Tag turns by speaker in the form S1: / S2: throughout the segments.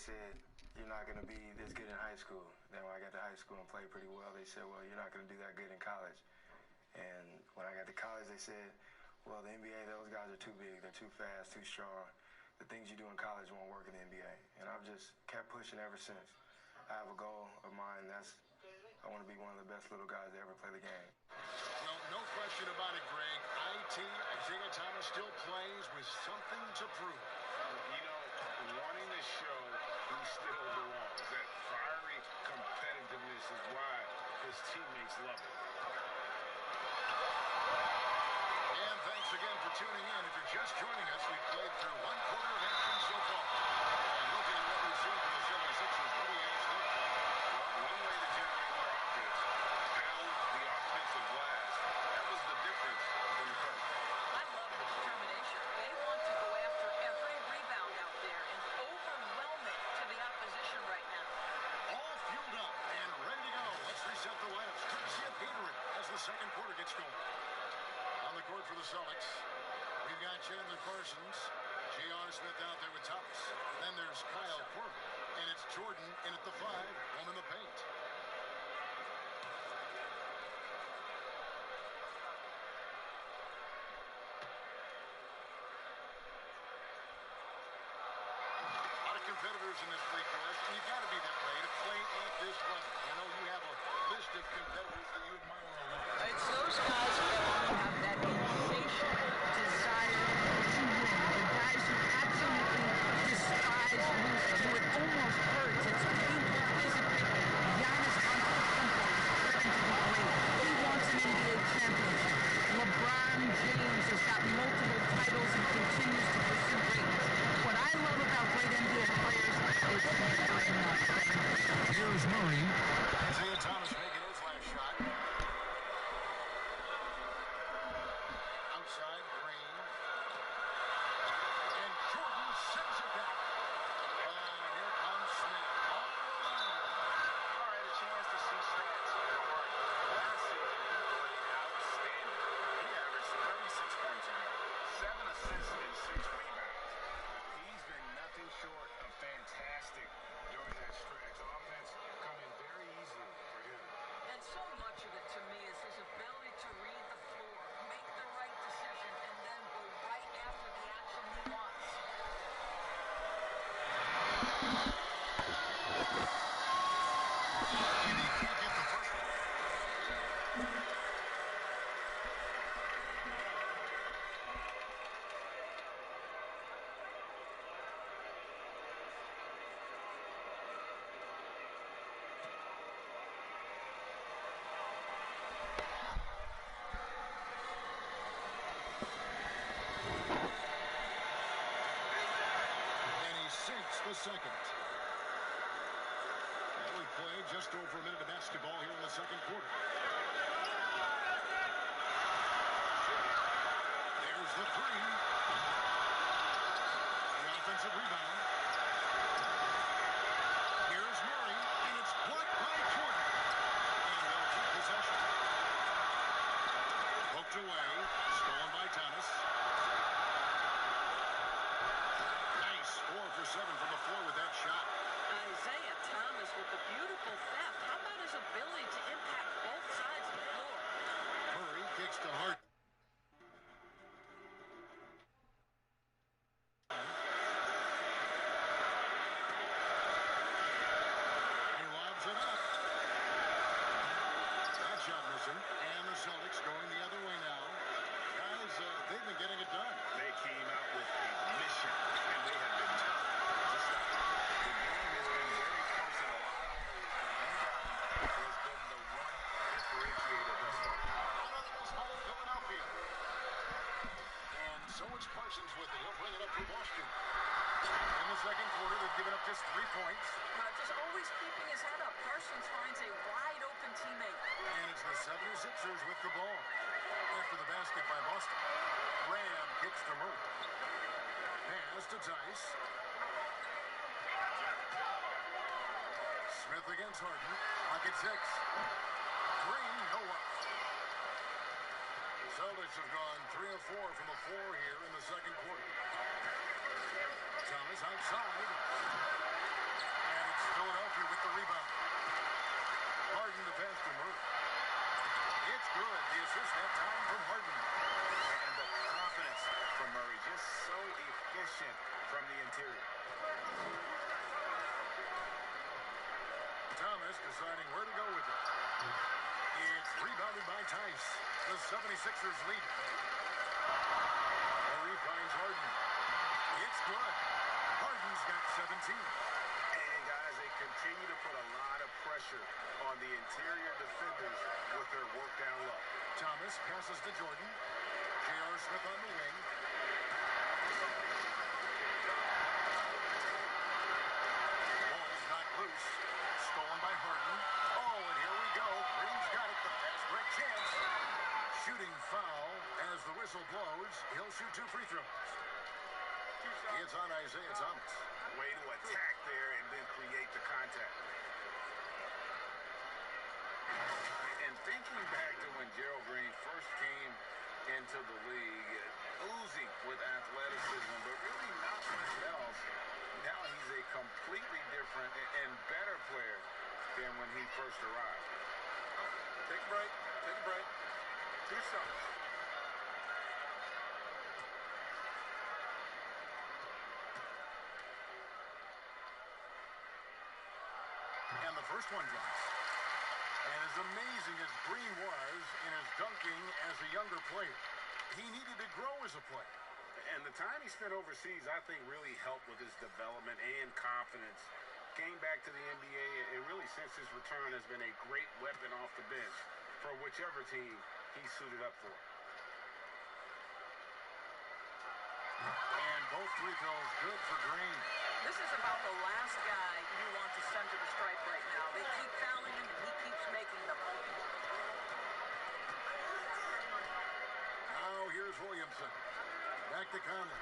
S1: said, you're not going to be this good in high school. Then when I got to high school and played pretty well, they said, well, you're not going to do that good in college. And when I got to college, they said, well, the NBA, those guys are too big. They're too fast, too strong. The things you do in college won't work in the NBA. And I've just kept pushing ever since. I have a goal of mine. That's I want to be one of the best little guys to ever play the game.
S2: Well, no question about it, Greg. Isaiah Thomas still plays with something to prove.
S3: You know, wanting to show he still belongs. That fiery competitiveness is why his teammates love it.
S2: And thanks again for tuning in. If you're just joining us, we've played through one quarter of action so far. And looking at what we've seen from the 76ers, what do you ask them?
S3: Well, one way to generate more offense, pound the offensive glass. That was the difference in the first.
S4: I love the determination. They want to go after every rebound out there and overwhelm it to the opposition right now.
S2: All fueled up and ready to go. Let's reset the layups. Courtesy of Gatorade as the second quarter gets going. On the court for the Celtics, we've got Chandler Parsons, J.R. Smith out there with Thomas. Then there's Kyle Korver, and it's Jordan in at the 5, home in the paint. A lot of competitors in this league, Chris, and you've got to be that way to play at this level. I know you have a list of competitors that you admire a lot.
S4: It's those guys that have that insatiable desire to win. The guys who absolutely despise losing, who it almost hurts. It's painful physically. Giannis Antetokounmpo is driven to be great. He wants an NBA championship. LeBron James has got multiple titles and continues to pursue greatness. What I love about great NBA players is never enough.
S2: Here's Murray. Isaiah Thomas making his last shot. Outside, Green. And Jordan sends it back. And here comes Smith.
S3: All right, a chance to see stats. Last season, he played outstanding. He averaged 36 points a game, 7 assists and 6 rebounds. He's been nothing short of fantastic during that stretch. Offense coming very easily for him.
S4: And so much of it to me is his ability to read the floor, make the right decision, and then go right after the action he wants.
S2: And he can't get the first one. And he sinks the second. Well, we played just over a minute of basketball here in the second quarter. There's the 3. The offensive rebound. Here's Murray, and it's blocked by Jordan. And they'll keep possession. Poked away, stolen by Thomas. Nice, 4 for 7 from the floor with that shot.
S4: Isaiah Thomas with the beautiful theft. How about his ability to impact both sides of the floor?
S2: Murray kicks to Hart. He lobs it up. That shot missing. And the Celtics going the other way now. Guys, they've been getting it done.
S3: They came out with a mission, and they have been tough to stop. The game has been very close in a lot of areas, but rebounding has been the one differentiator thus far.
S2: Another is home Philadelphia. And so it's Parsons with it. He'll bring it up for Boston. In the second quarter, they've given up just 3 points.
S4: Just always keeping his head up. Parsons finds a wide open teammate.
S2: And it's the 76ers with the ball. After the basket by Boston. Graham kicks to Murray. Pass to Tice. Smith against Harden. Pocket 6. Green, no up. Celtics have gone 3 of 4 from the floor here in the second quarter. Thomas outside. Thomas deciding where to go with it. It's rebounded by Tice. The 76ers lead. Murray finds Harden. It's good. Harden's got 17.
S3: And guys, they continue to put a lot of pressure on the interior defenders with their work down low.
S2: Thomas passes to Jordan. J.R. Smith on the wing. Ball's not loose. Stolen by Harden. Oh, and here we go. Green's got it. The fast break chance. Shooting foul as the whistle blows. He'll shoot 2 free throws. It's on Isaiah Thomas.
S3: Way to attack there and then create the contact.
S5: And thinking back to when Gerald Green first came into the league, oozing with athleticism, but really not much else. Now he's a completely different and better player than when he first arrived.
S3: Take a break. Take a break. Do something.
S2: And the first one drops. And as amazing as Green was in his dunking as a younger player, he needed to grow as a player.
S3: And the time he spent overseas, I think, really helped with his development and confidence. Came back to the NBA, and really since his return has been a great weapon off the bench for whichever team he's suited up for.
S2: And both free throws good for Green.
S6: This is about the last guy you want to send to the stripe right now. They keep fouling him, and he keeps making them.
S2: Now here's Williamson. Back to Conley.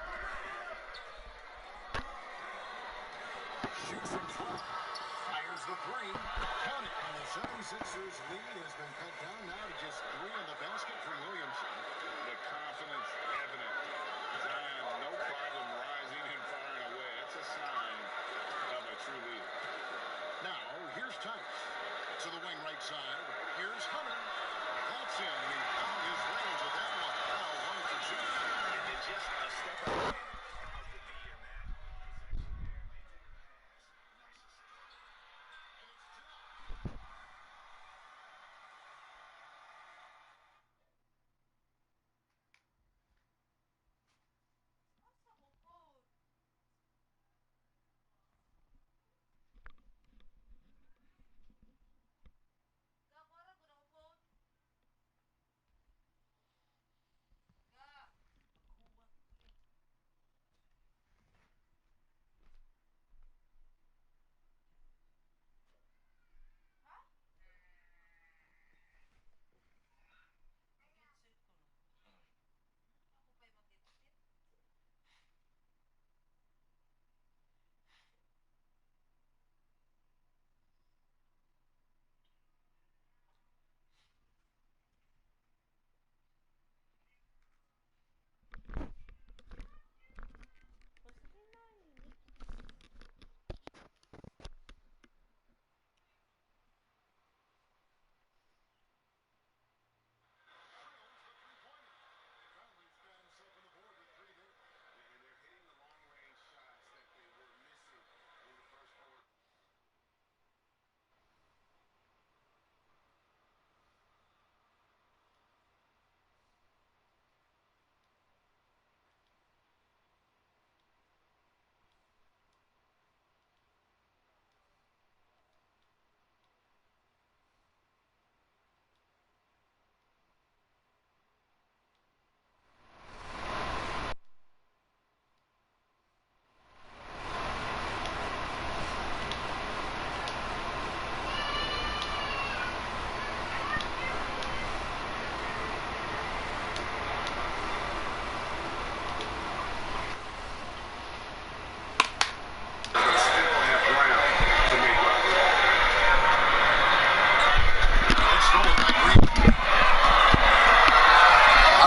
S2: Shoots from 12. Fires the three. Count it. And the 76ers lead has been cut down now to just 3 in the basket for Williamson.
S5: The confidence evident. Zion, no problem rising and firing away. That's a sign of a true leader.
S2: Now, here's Tice. To the wing right side. Here's Hunter. That's in. He found his range with that one. Now 1 for 2.
S3: And then just a step ahead. How's the D in that?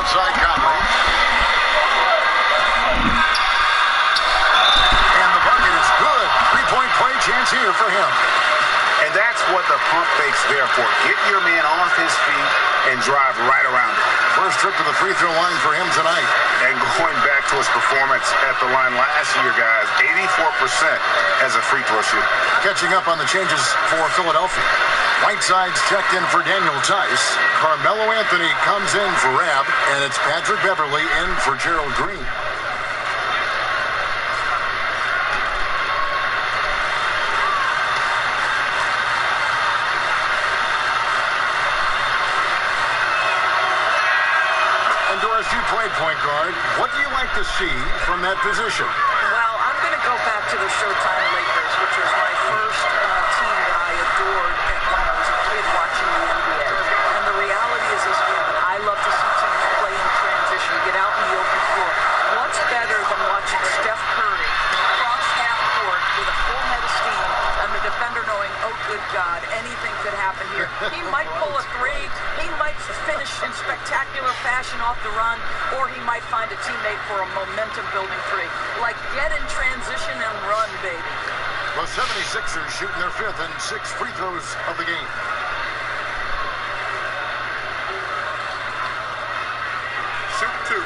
S2: Outside Conley. And the bucket is good. 3-point play chance here for him.
S3: And that's what the pump fake's there for. Get your man off his feet and drive right around it.
S2: First trip to the free throw line for him tonight.
S3: And going back to his performance at the line last year, guys, 84% as a free throw shooter.
S2: catching up on the changes for Philadelphia. Whiteside's checked in for Daniel Tice. Carmelo Anthony comes in for Rab, and it's Patrick Beverly in for Gerald Green. And Doris, you played point guard. What do you like to see from that position?
S6: Well, I'm going to go back to the Showtime Lakers, which was my first team that I adored when I was a kid watching the NBA. And the reality is this, Kevin, I love to see teams play in transition, get out in the open floor. What's better than watching Steph Curry cross half court with a full head of steam and the defender knowing, oh, good God, anything could happen here. He might pull a three, he might finish in spectacular fashion off the run, or he might find a teammate for a momentum-building three. Like, get in transition and run, baby.
S2: The 76ers shooting their fifth and sixth free throws of the game.
S3: Shoot two.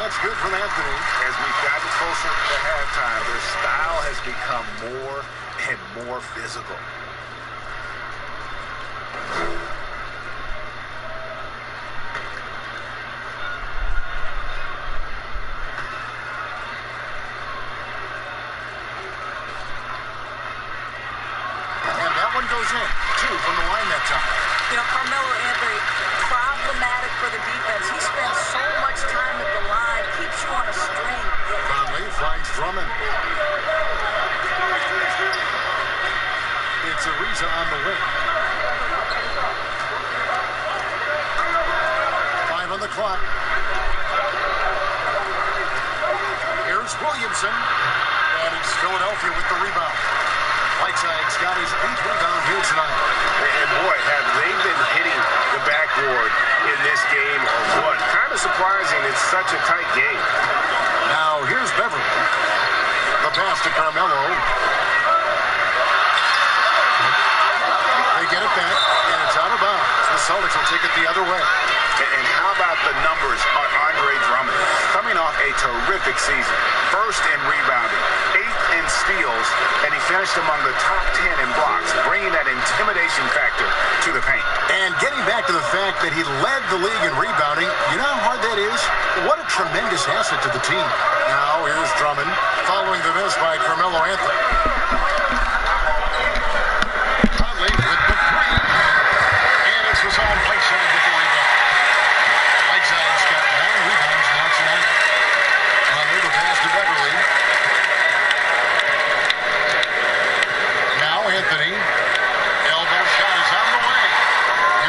S2: That's good from Anthony.
S3: As we've gotten closer to halftime, their style has become more and more physical.
S2: And that one goes in. Two from the line that time.
S6: You know, Carmelo Anthony, problematic for the defense. He spends so much time at the line, keeps you on a string.
S2: Conley finds Drummond. It's Ariza on the wing. 5 on the clock. Here's Williamson. And it's Philadelphia with the rebound. Whiteside's got his 8th rebound here tonight.
S3: And boy, have they been hitting the backboard in this game or what? Kind of surprising. It's such a tight game.
S2: Now here's Beverly. The pass to Carmelo. They get it back, and it's out of bounds. The Celtics will take it the other way.
S3: And how about the numbers on Andre Drummond? Coming off a terrific season. First in rebounding, 8th in steals, and he finished among the top 10 in blocks, bringing that intimidation factor to the paint.
S2: And getting back to the fact that he led the league in rebounding, you know how hard that is? What a tremendous asset to the team. Now here's Drummond, following the miss by Carmelo Anthony. Conley with the three. And it's Hassan Whiteside with the rebound. Whiteside's got 9 rebounds now tonight. Conley the pass to Beverly. Now Anthony. Elbow shot is on the way.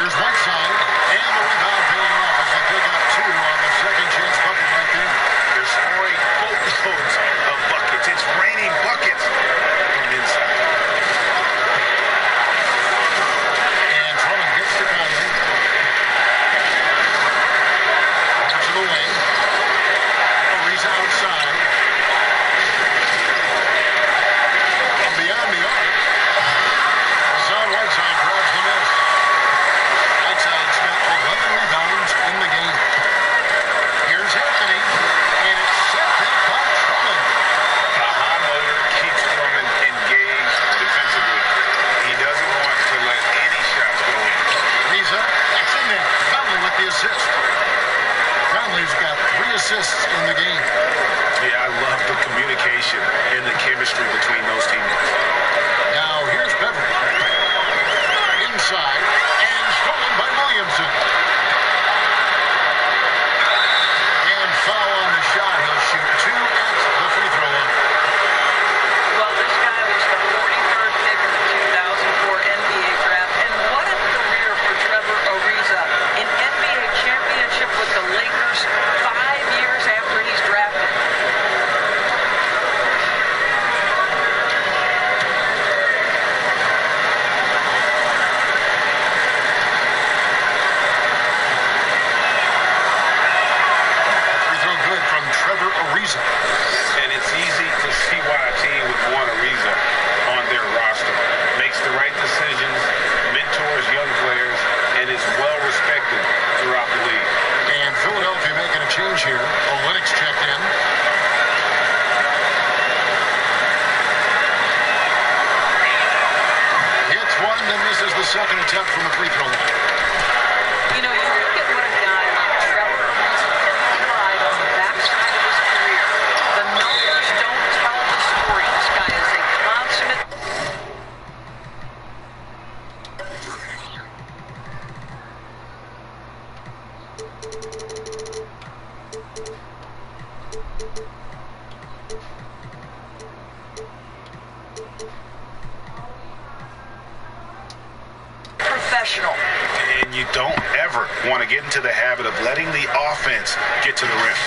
S2: Here's Whiteside. And the rebound paying off as they pick up 2 on the second chance bucket right there.
S3: They're scoring boatloads of buckets. It's raining buckets from inside.
S2: And Drummond gets to Conley. Over to the wing. Ariza outside. From beyond the arc. Hassan Whiteside grabs the miss. Whiteside's got 11 rebounds in the game. Here's Anthony. And it's set back by Drummond.
S3: The high motor keeps Drummond engaged defensively. He doesn't want to let any shots go in.
S2: Ariza, that's in there. Conley with the assist. Conley's got 3 assists in the game.
S3: Yeah, I love the communication and the chemistry between those teammates.
S2: Now here's Beverly. Inside and stolen by Williamson. And foul on the shot. He'll shoot 2 at the free throw line.
S6: Well, this guy was the 43rd pick in the 2004 NBA draft, and what a career for Trevor Ariza. An NBA championship with the Lakers 5 years after he's drafted.
S2: second attempt from the free throw line.
S6: You know, you look at what a guy like Trevor has tried on the backside of his career. The numbers don't tell the story. This guy is a consummate. Professional.
S7: And you don't ever want to get into the habit of letting the offense get to the rim.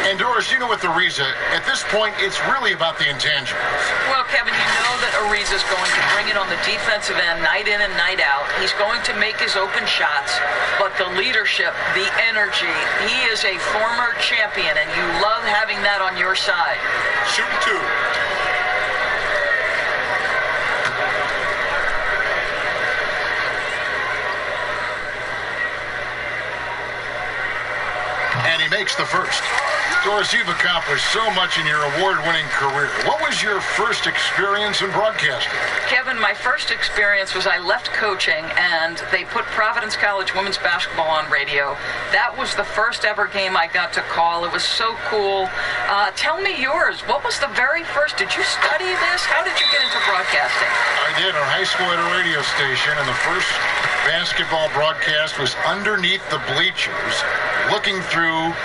S2: And Doris, you know with Ariza, at this point, it's really about the intangibles.
S6: Well, Kevin, you know that Ariza's going to bring it on the defensive end night in and night out. He's going to make his open shots, but the leadership, the energy, he is a former champion, and you love having that on your side.
S2: Shooting two. And he makes the first. Doris, you've accomplished so much in your award-winning career. What was your first experience in broadcasting?
S6: Kevin, my first experience was I left coaching, and they put Providence College women's basketball on radio. That was the first ever game I got to call. It was so cool. Tell me yours. What was the very first? Did you study this? How did you get into broadcasting?
S2: I did. Our high school at a radio station, and the first basketball broadcast was underneath the bleachers, looking through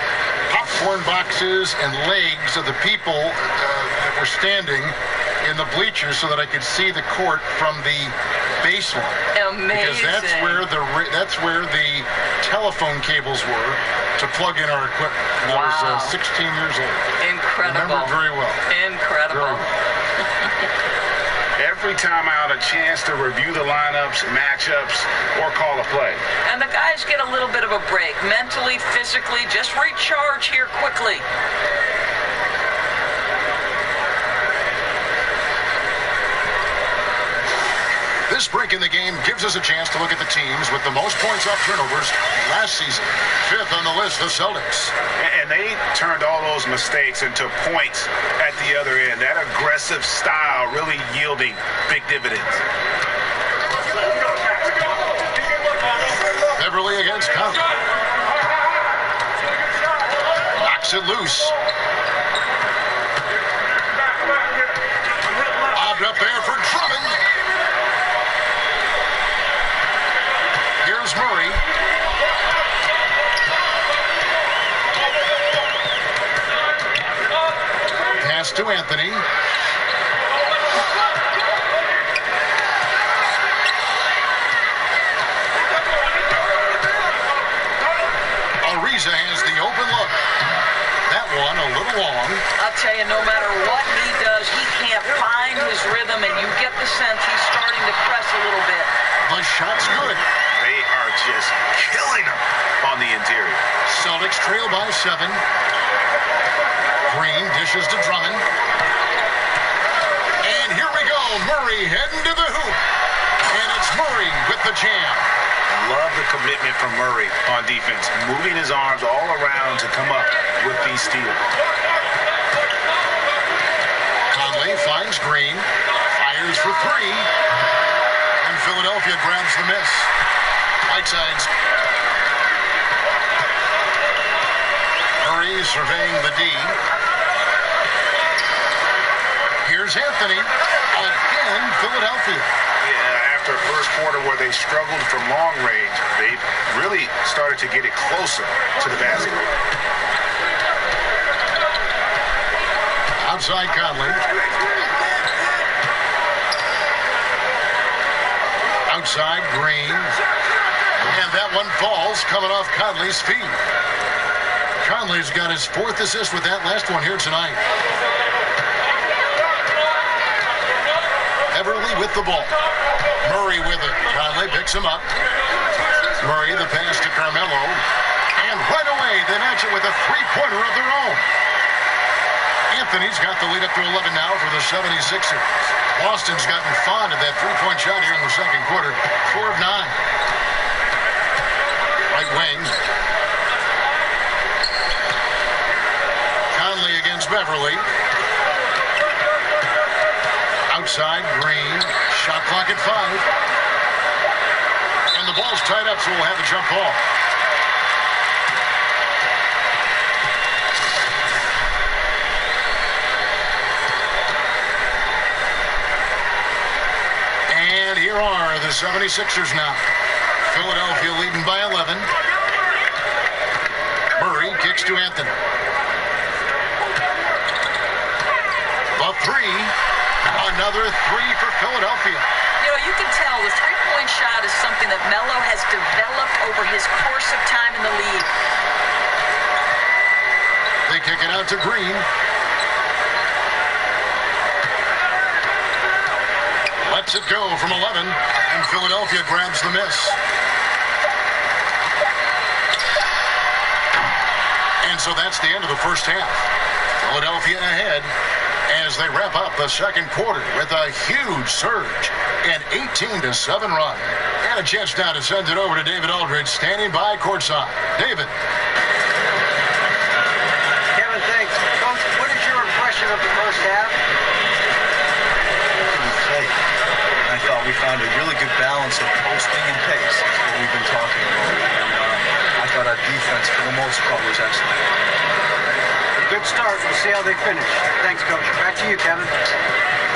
S2: popcorn boxes and legs of the people that were standing in the bleachers so that I could see the court from the baseline.
S6: Amazing.
S2: Because that's where the telephone cables were to plug in our equipment. And
S6: wow.
S2: I was 16 years old.
S6: Incredible.
S2: Remember it very well.
S6: Incredible.
S2: Very well.
S7: Every time I had a chance to review the lineups, matchups, or call a play.
S6: And the guys get a little bit of a break, mentally, physically, just recharge here quickly.
S2: This break in the game gives us a chance to look at the teams with the most points off turnovers last season. Fifth on the list, the Celtics.
S7: And they turned all those mistakes into points at the other end. That aggressive style really yielding big dividends.
S2: Beverly against Conley. Knocks it loose. Bobbed up there for Drummond. Here's Murray. Pass to Anthony. Ariza has the open look. That one a little long.
S6: I'll tell you, no matter what he does, he can't find his rhythm, and you get the sense he's starting to press a little bit.
S2: The shot's good.
S7: They are just killing them on the interior.
S2: Celtics trail by 7. Green dishes to Drummond. And here we go. Murray heading to the hoop. And it's Murray with the jam.
S7: Love the commitment from Murray on defense, moving his arms all around to come up with these steals.
S2: Conley finds Green, fires for 3, and Philadelphia grabs the miss. Whiteside's Murray surveying the D. Here's Anthony. Again, Philadelphia.
S7: Yeah, after first quarter where they struggled from long range, they really started to get it closer to the basket.
S2: Outside Conley. Outside Green. And that one falls coming off Conley's feet. Conley's got his 4th assist with that last one here tonight. Beverly with the ball. Murray with it. Conley picks him up. Murray the pass to Carmelo. And right away they match it with a 3-pointer of their own. Anthony's got the lead up to 11 now for the 76ers. Boston's gotten fond of that 3-point shot here in the second quarter. 4 of 9. Right wing. Conley against Beverly. Outside, Green. Shot clock at 5. tied up, so we'll have a jump ball. And here are the 76ers now. Philadelphia leading by 11. Murray kicks to Anthony. The three. Another three for Philadelphia.
S6: You know, you can tell the three-point shot is something that Melo has developed over his course of time in the league.
S2: They kick it out to Green. Lets it go from 11, and Philadelphia grabs the miss. And so that's the end of the first half. Philadelphia ahead as they wrap up the second quarter with a huge surge, an 18-7 run. And a chance now to send it over to David Aldridge, standing by courtside. David.
S8: Kevin, thanks. Coach, what is your impression of the first half? I thought we found a really good balance of posting and pace. That's what we've been talking about. And I thought our defense, for the most part, was excellent. Good start. We'll see how they finish. Thanks, Coach. Back to you, Kevin.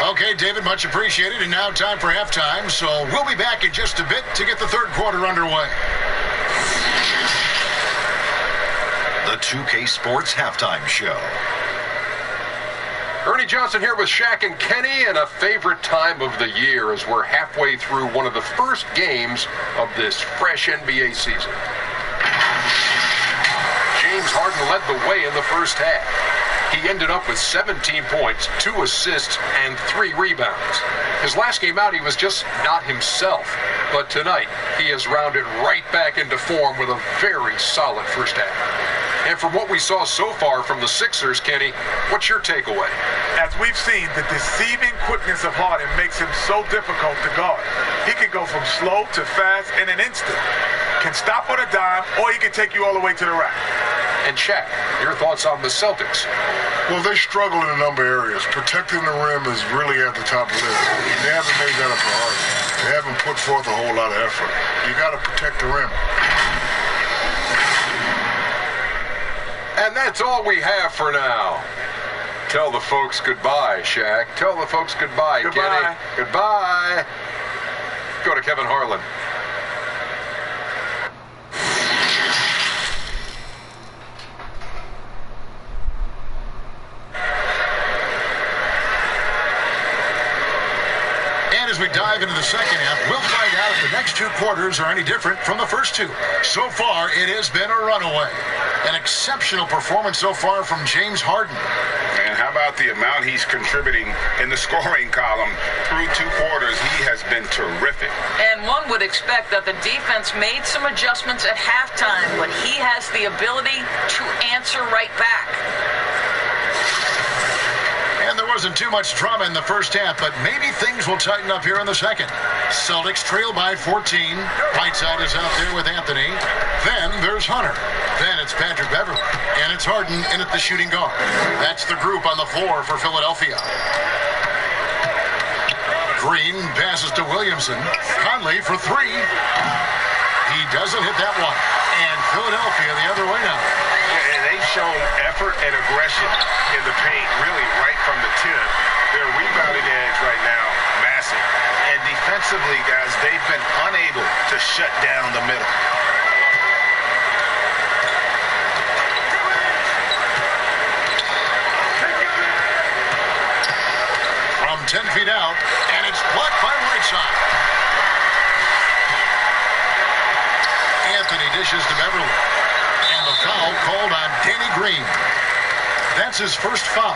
S2: Okay, David, much appreciated. And now time for halftime. So we'll be back in just a bit to get the third quarter underway.
S9: The 2K Sports Halftime Show.
S10: Ernie Johnson here with Shaq and Kenny, and a favorite time of the year as we're halfway through one of the first games of this fresh NBA season. James Harden led the way in the first half. He ended up with 17 points, 2 assists, and 3 rebounds. His last game out, he was just not himself. But tonight, he has rounded right back into form with a very solid first half. And from what we saw so far from the Sixers, Kenny, what's your takeaway?
S11: As we've seen, the deceiving quickness of Harden makes him so difficult to guard. He can go from slow to fast in an instant. Can stop on a dime, or he can take you all the way to the rack.
S10: And Shaq, your thoughts on the Celtics?
S12: Well, they struggle in a number of areas. Protecting the rim is really at the top of the list. They haven't made that a priority. They haven't put forth a whole lot of effort. You got to protect the rim.
S10: And that's all we have for now. Tell the folks goodbye, Shaq. Tell the folks goodbye,
S11: Goodbye.
S10: Kenny. Goodbye. Go to Kevin Harlan.
S2: As we dive into the second half, we'll find out if the next two quarters are any different from the first two. So far, it has been a runaway. An exceptional performance so far from James Harden.
S7: And how about the amount he's contributing in the scoring column through two quarters? He has been terrific.
S6: And one would expect that the defense made some adjustments at halftime, but he has the ability to answer right back.
S2: And there wasn't too much drama in the first half, but maybe things will tighten up here in the second. Celtics trail by 14. Whiteside is out there with Anthony. Then there's Hunter. Then it's Patrick Beverley. And it's Harden in at the shooting guard. That's the group on the floor for Philadelphia. Green passes to Williamson. Conley for three. He doesn't hit that one. And Philadelphia the other way now.
S7: And they've shown effort and aggression in the paint, really right from the tip. Their rebounding edge right now, massive. And defensively, guys, they've been unable to shut down the middle.
S2: From 10 feet out, and it's blocked by Whiteside. Anthony dishes to Beverly. And the foul called on Danny Green. That's his first foul.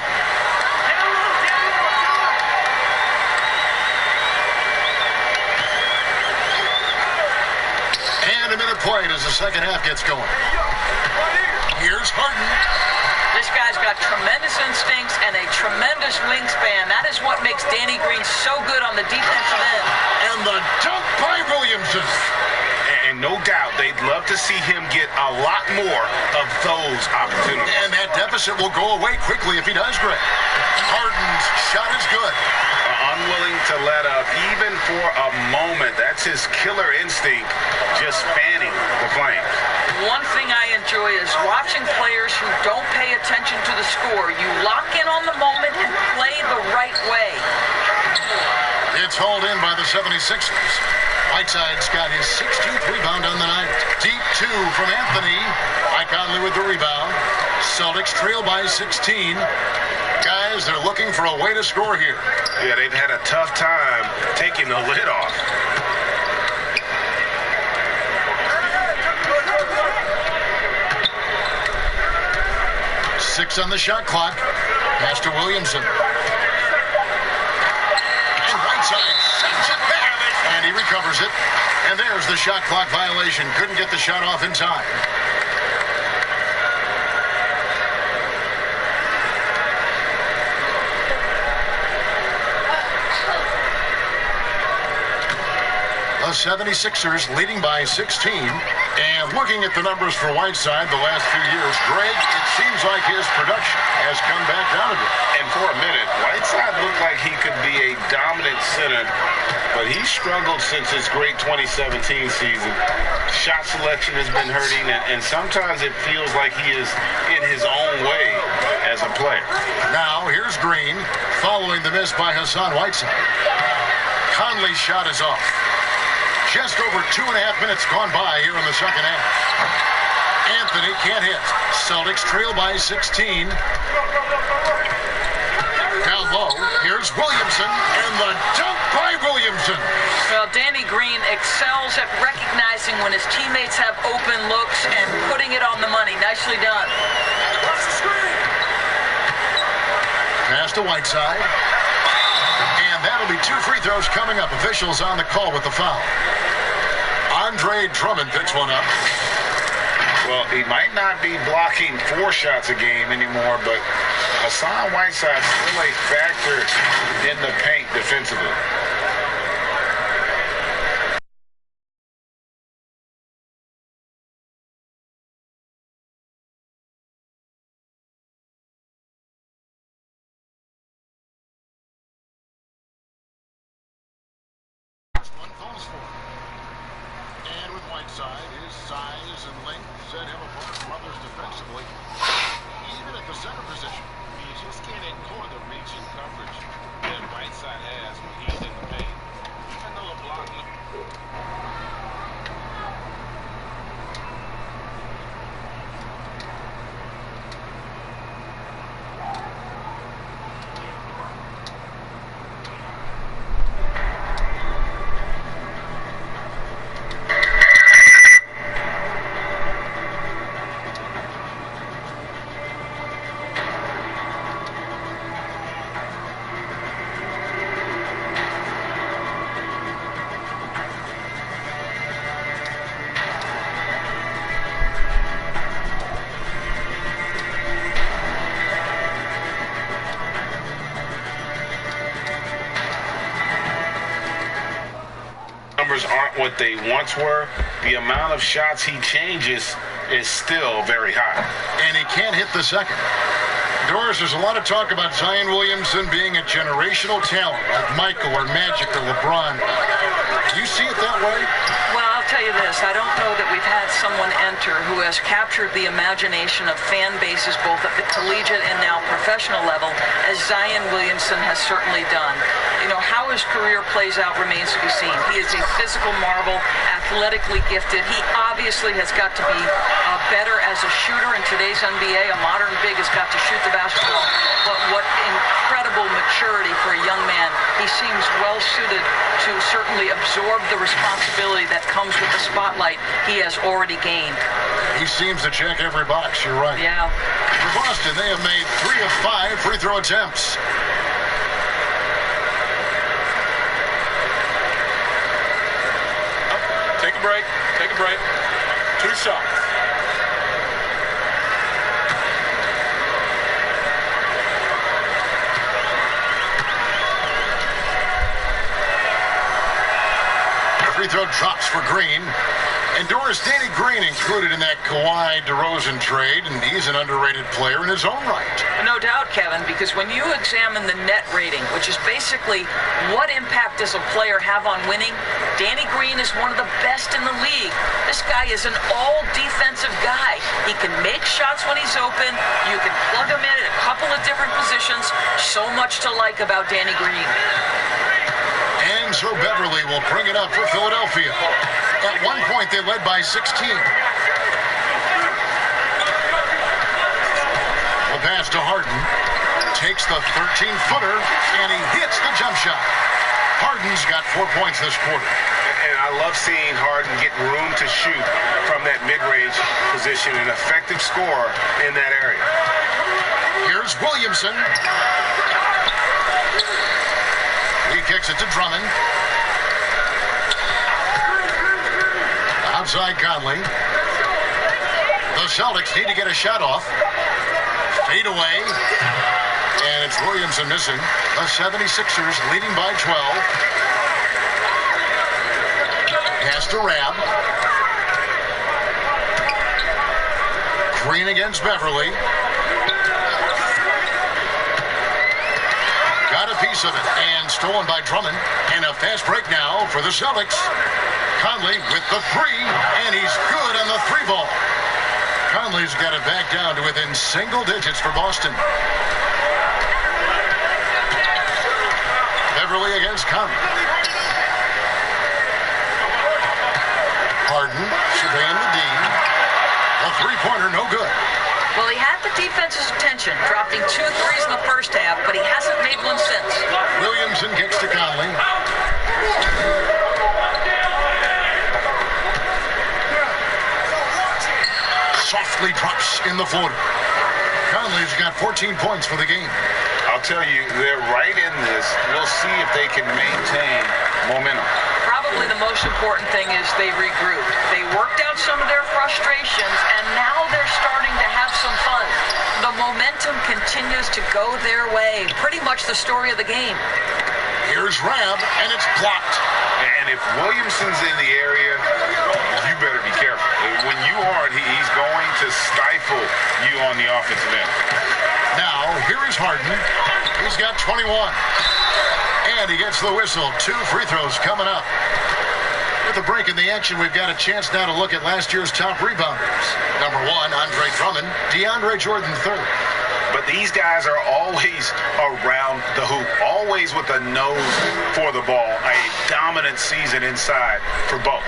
S2: And a minute played as the second half gets going. Here's Harden.
S6: This guy's got tremendous instincts and a tremendous wingspan. That is what makes Danny Green so good on the defensive end.
S2: And the dunk by Williamson.
S7: And no doubt they'd love to see him get a lot more of those opportunities.
S2: And that deficit will go away quickly if he does, Greg. Harden's shot is good.
S7: Unwilling to let up even for a moment. That's his killer instinct, just fanning the flames.
S6: One thing I enjoy is watching players who don't pay attention to the score. You lock in on the moment and play the right way.
S2: It's hauled in by the 76ers. Whiteside's got his 16th rebound on the night. Deep two from Anthony. Mike Conley with the rebound. Celtics trail by 16. Guys, they're looking for a way to score here.
S7: Yeah, they've had a tough time taking the lid off.
S2: Six on the shot clock. Pass to Williamson. And Whiteside sends it back. And he recovers it. And there's the shot clock violation. Couldn't get the shot off in time. The 76ers leading by 16. And looking at the numbers for Whiteside the last few years, Greg, it seems like his production has come back down a bit.
S7: And for a minute, Whiteside looked like he could be a dominant center, but he struggled since his great 2017 season. Shot selection has been hurting, and sometimes it feels like he is in his own way as a player.
S2: Now, here's Green, following the miss by Hassan Whiteside. Conley's shot is off. Just over 2.5 minutes gone by here in the second half. Anthony can't hit. Celtics trail by 16. Down low, here's Williamson, and the dunk by Williamson.
S6: Well, Danny Green excels at recognizing when his teammates have open looks and putting it on the money. Nicely done.
S2: Pass to Whiteside. And that'll be 2 free throws coming up. Officials on the call with the foul. Andre Drummond picks one up.
S7: Well, he might not be blocking 4 shots a game anymore, but Hassan Whiteside's still a factor in the paint defensively.
S2: One falls for him. And with Whiteside, his size and length set him apart from others defensively, even at the center position.
S13: You just can't ignore the reach and coverage that Whiteside has when he's in the paint. Even though a block
S7: aren't what they once were. The amount of shots he changes is still very high.
S2: And he can't hit the second. Doris, there's a lot of talk about Zion Williamson being a generational talent, like Michael or Magic or LeBron. Do you see it that way?
S6: Well, I'll tell you this. I don't know that we've had someone enter who has captured the imagination of fan bases both at the collegiate and now professional level as Zion Williamson has certainly done. You know, how his career plays out remains to be seen. He is a physical marvel, athletically gifted. He obviously has got to be better as a shooter in today's NBA. A modern big has got to shoot the basketball. But what incredible maturity for a young man. He seems well suited to certainly absorb the responsibility that comes with the spotlight he has already gained.
S2: He seems to check every box. You're right.
S6: Yeah.
S2: For Boston, they have made 3 of 5 free throw attempts.
S13: Take a break. Take a break. 2 shots.
S9: free throw drops for Green. And Doris, Danny Green included in that Kawhi DeRozan trade, and he's an underrated player in his own right.
S6: No doubt, Kevin, because when you examine the net rating, which is basically what impact does a player have on winning, Danny Green is one of the best in the league. This guy is an all-defensive guy. He can make shots when he's open. You can plug him in at a couple of different positions. So much to like about Danny Green.
S9: And so Beverly will bring it up for Philadelphia. At one point, they led by 16. The pass to Harden. Takes the 13-footer, and he hits the jump shot. Harden's got 4 points this quarter.
S7: And I love seeing Harden get room to shoot from that mid-range position, an effective scorer in that area.
S9: Here's Williamson. He kicks it to Drummond. Outside Conley. The Celtics need to get a shot off. Fade away. And it's Williamson missing. The 76ers leading by 12. Pass to Rab. Green against Beverly. Got a piece of it. And stolen by Drummond. And a fast break now for the Celtics. Conley with the three, and he's good on the three ball. Conley's got it back down to within single digits for Boston. Beverly against Conley. Harden surveying the D. A three-pointer, no good.
S6: Well, he had the defense's attention, dropping 2 threes in the first half, but he hasn't made one since.
S9: Williamson kicks to Conley. Softly drops in the floater. Conley's got 14 points for the game.
S7: I'll tell you, they're right in this. We'll see if they can maintain momentum.
S6: Probably the most important thing is they regrouped. They worked out some of their frustrations, and now they're starting to have some fun. The momentum continues to go their way. Pretty much the story of the game.
S9: Here's Rab, and it's blocked.
S7: And if Williamson's in the area, you better be careful. When you aren't, he's going to stifle you on the offensive end.
S9: Now, here is Harden. He's got 21. And he gets the whistle. 2 free throws coming up. With a break in the action, we've got a chance now to look at last year's top rebounders. Number 1, Andre Drummond. DeAndre Jordan, 3rd.
S7: But these guys are always around the hoop, always with a nose for the ball. A dominant season inside for both.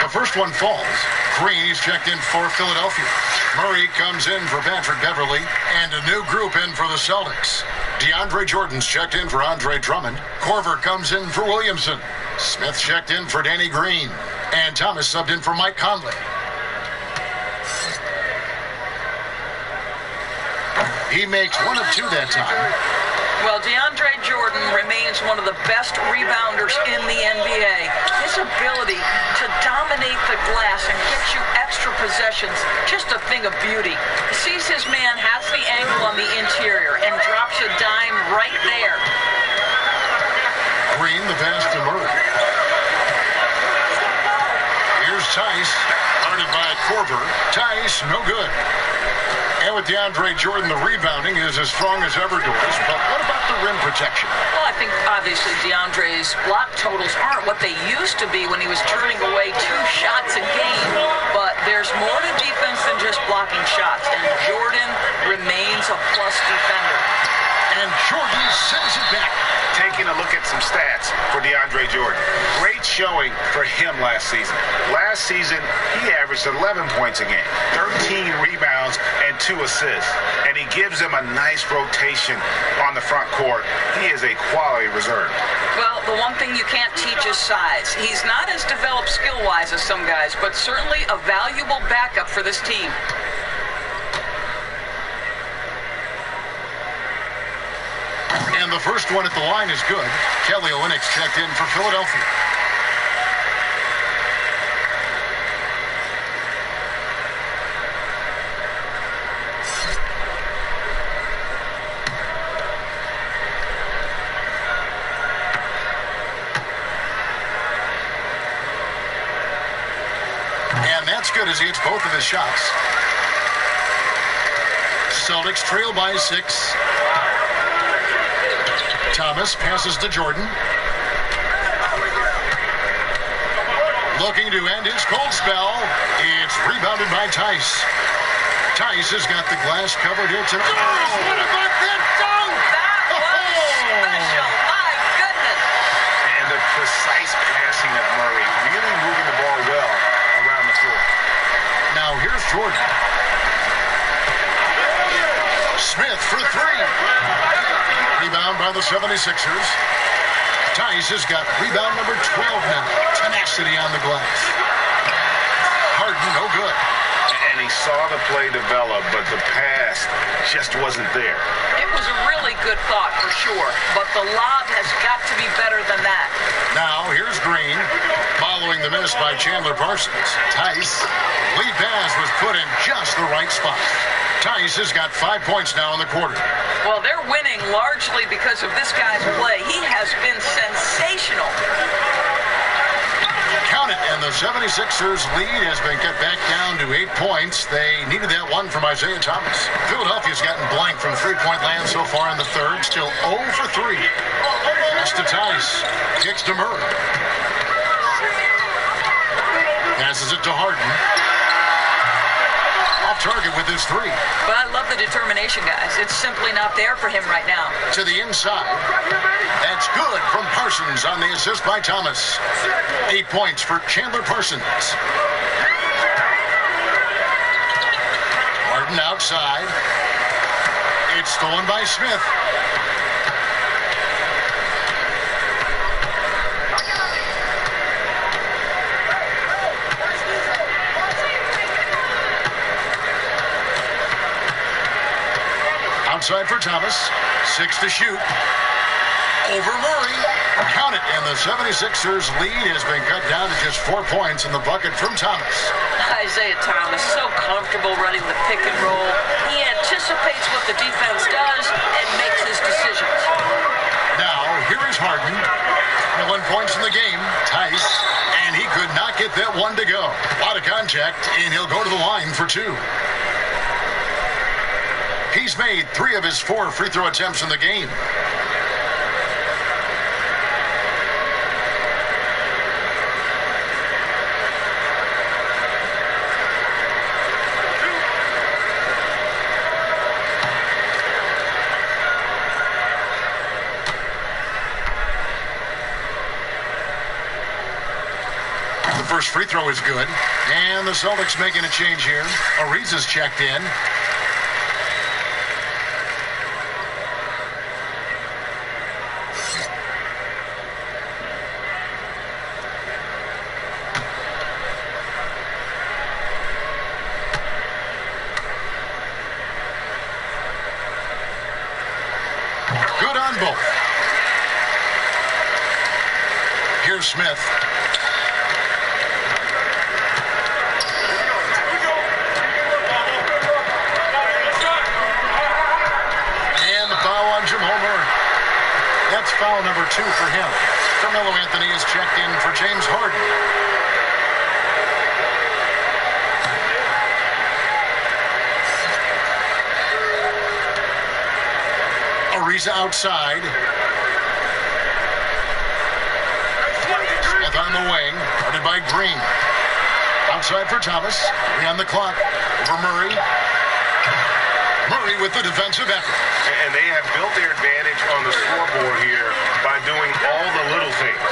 S9: The first one falls. Green, he's checked in for Philadelphia. Murray comes in for Patrick Beverly. And a new group in for the Celtics. DeAndre Jordan's checked in for Andre Drummond. Korver comes in for Williamson. Smith checked in for Danny Green. And Thomas subbed in for Mike Conley. He makes 1 of 2 that time.
S6: Well, DeAndre Jordan remains one of the best rebounders in the NBA. His ability to dominate the glass and get you extra possessions, just a thing of beauty. He sees his man, has the angle on the interior, and drops a dime right there.
S9: Green, the pass to Murray. Here's Tice, guarded by Korver. Tice, no good. And with DeAndre Jordan, the rebounding is as strong as ever, Doris. But what about the rim protection?
S6: Well, I think obviously DeAndre's block totals aren't what they used to be when he was turning away 2 shots a game. But there's more to defense than just blocking shots. And Jordan remains a plus defender.
S9: And Jordan sends it back.
S7: Taking a look at some stats for DeAndre Jordan. Great showing for him last season. Last season, he averaged 11 points a game, 13 rebounds, and 2 assists. And he gives them a nice rotation on the front court. He is a quality reserve.
S6: Well, the one thing you can't teach is size. He's not as developed skill-wise as some guys, but certainly a valuable backup for this team.
S9: And the first one at the line is good. Kelly Olynyk checked in for Philadelphia. as he hits both of his shots. Celtics trail by 6. Thomas passes to Jordan. Looking to end his cold spell. It's rebounded by Tice. Tice has got the glass covered here tonight. Oh, what about that dunk?
S6: That was special. My goodness.
S7: And the precise passing of Murray, really moving the ball well around the floor.
S9: Now here's Jordan. Smith for 3. Rebound by the 76ers. Tice has got rebound number 12 now. Tenacity on the glass. Harden, no good.
S7: And he saw the play develop, but the pass just wasn't there.
S6: It was a really good thought for sure, but the lob has got to be better than that.
S9: Now here's Green, following the miss by Chandler Parsons. Tice, lead pass was put in just the right spot. Tice has got 5 points now in the quarter.
S6: Well, they're winning largely because of this guy's play. He has been sensational.
S9: Count it, and the 76ers lead has been cut back down to 8 points. They needed that one from Isaiah Thomas. Philadelphia's gotten blank from three-point land so far in the third. Still 0 for 3. Pass to Tice. Kicks to Murray. Passes it to Harden. Off target with his 3.
S6: But I love the determination, guys. It's simply not there for him right now.
S9: To the inside. That's good from Parsons on the assist by Thomas. 8 points for Chandler Parsons. Harden outside. It's stolen by Smith. Outside for Thomas. 6 to shoot. Over Murray. Count it. And the 76ers lead has been cut down to just 4 points in the bucket from Thomas.
S6: Isaiah Thomas, so comfortable running the pick and roll. He anticipates what the defense does and makes his decisions.
S9: Now, here is Harden. 1 points in the game. Tice. And he could not get that one to go. A lot of contact, and he'll go to the line for 2. He's made 3 of his 4 free throw attempts in the game. The first free throw is good. And the Celtics making a change here. Ariza's checked in. Good on both. Here's Smith. And the foul on Jamal Murray. That's foul number 2 for him. Carmelo Anthony is checked in for James Harden. Ariza outside. Smith on the wing, guarded by Green. Outside for Thomas. 3 on the clock. Over Murray. Murray with the defensive effort.
S7: And they have built their advantage on the scoreboard here by doing all the little things.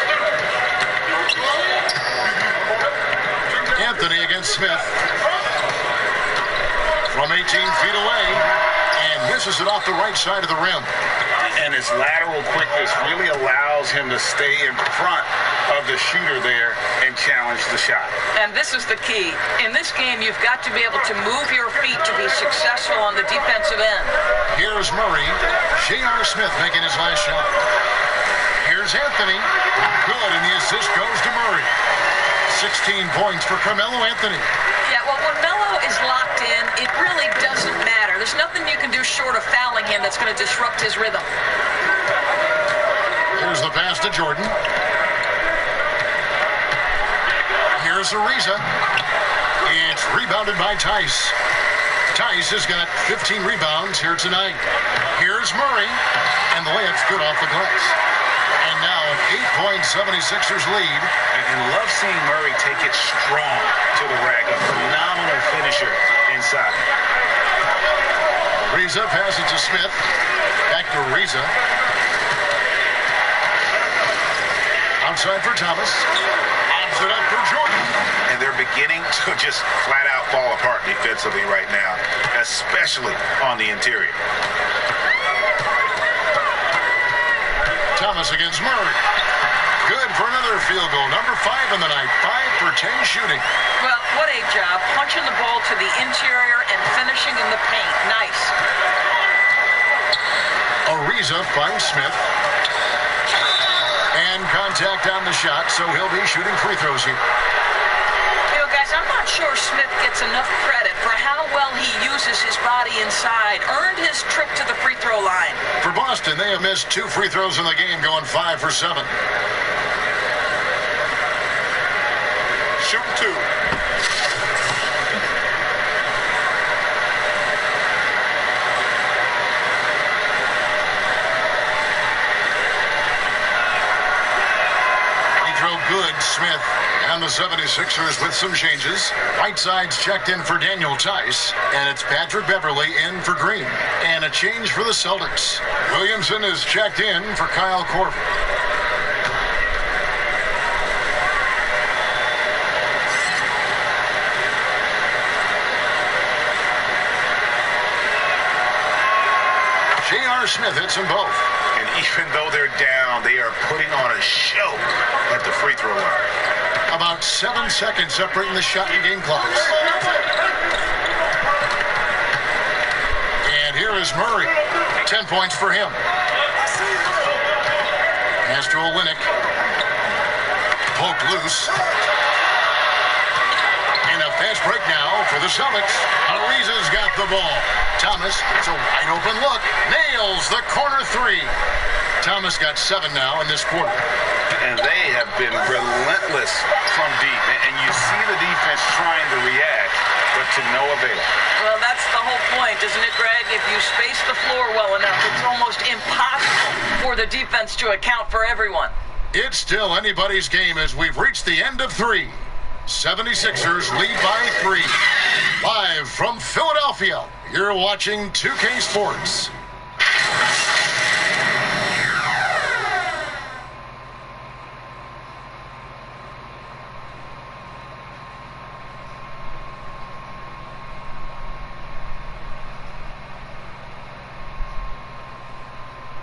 S9: Anthony against Smith. From 18 feet away. And misses it off the right side of the rim.
S7: And his lateral quickness really allows him to stay in front of the shooter there and challenge the shot.
S6: And this is the key. In this game, you've got to be able to move your feet to be successful on the defensive end.
S9: Here's Murray. J.R. Smith making his last shot. Here's Anthony. Good, and the assist goes to Murray. 16 points for Carmelo Anthony.
S6: Yeah, well, when Melo is locked in, it really doesn't matter. There's nothing you can do short of fouling him that's going to disrupt his rhythm.
S9: Here's the pass to Jordan. Here's Ariza. It's rebounded by Tice. Tice has got 15 rebounds here tonight. Here's Murray, and the layup's good off the glass. And now an 8-point 76ers lead.
S7: And love seeing Murray take it strong to the rack. A phenomenal finisher inside.
S9: Reza passes to Smith. Back to Reza. Outside for Thomas. Lobs it up for Jordan.
S7: And they're beginning to just flat out fall apart defensively right now, especially on the interior.
S9: Thomas against Murray. Good for another field goal. Number 5 in the night. 5 for 10 shooting.
S6: Well, what a job. Punching the ball to the interior and finishing in the paint. Nice.
S9: Ariza finds Smith. And contact on the shot, so he'll be shooting free throws here.
S6: You know, guys, I'm not sure Smith gets enough credit for how well he uses his body inside. Earned his trip to the free throw line.
S9: For Boston, they have missed 2 free throws in the game, going 5 for 7.
S12: Shoot 2.
S9: Good. Smith and the 76ers with some changes. Whiteside's checked in for Daniel Tice, and it's Patrick Beverly in for Green. And a change for the Celtics. Williamson is checked in for Kyle Korver. J.R. Smith hits them both.
S7: And even though they're down, they are putting on a show at the free throw line.
S9: About 7 seconds separating the shot and game clocks. And here is Murray. 10 points for him. Pass to Olynyk. Poked loose. And a fast break now for the Celtics. Ariza's got the ball. Thomas, it's a wide open look. Nails the corner 3. Thomas got 7 now in this quarter.
S7: And they have been relentless from deep. And you see the defense trying to react, but to no avail.
S6: Well, that's the whole point, isn't it, Greg? If you space the floor well enough, it's almost impossible for the defense to account for everyone.
S9: It's still anybody's game as we've reached the end of 3. 76ers lead by 3. Live from Philadelphia, you're watching 2K Sports.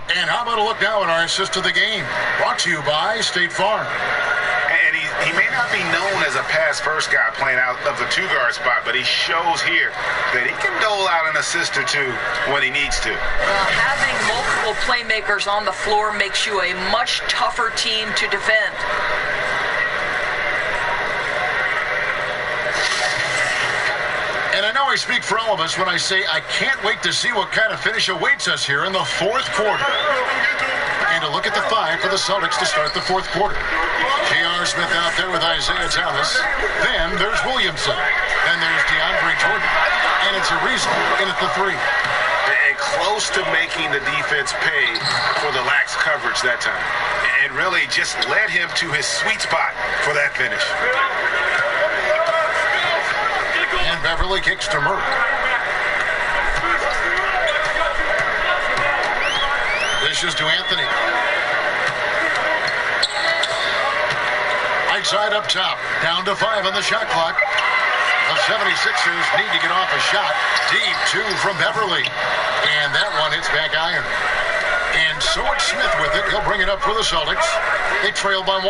S9: And how about a look now at our assist of the game? Brought to you by State Farm.
S7: And he may not be known as a pass-first guy playing out of the 2-guard spot, but he shows here that he can dole out an assist or 2 when he needs to.
S6: Well, having multiple playmakers on the floor makes you a much tougher team to defend.
S9: And I know I speak for all of us when I say I can't wait to see what kind of finish awaits us here in the 4th quarter. And a look at the 5 for the Celtics to start the 4th quarter. J.R. Smith out there with Isaiah Thomas. Then there's Williamson. Then there's DeAndre Jordan. And it's Ariza in at the 3.
S7: And close to making the defense pay for the lax coverage that time. And really just led him to his sweet spot for that finish.
S9: And Beverly kicks to Murray. Dishes to Anthony. Right side up top. Down to 5 on the shot clock. The 76ers need to get off a shot. Deep 2 from Beverly. And that one hits back iron. And so it's Smith with it. He'll bring it up for the Celtics. They trail by 1.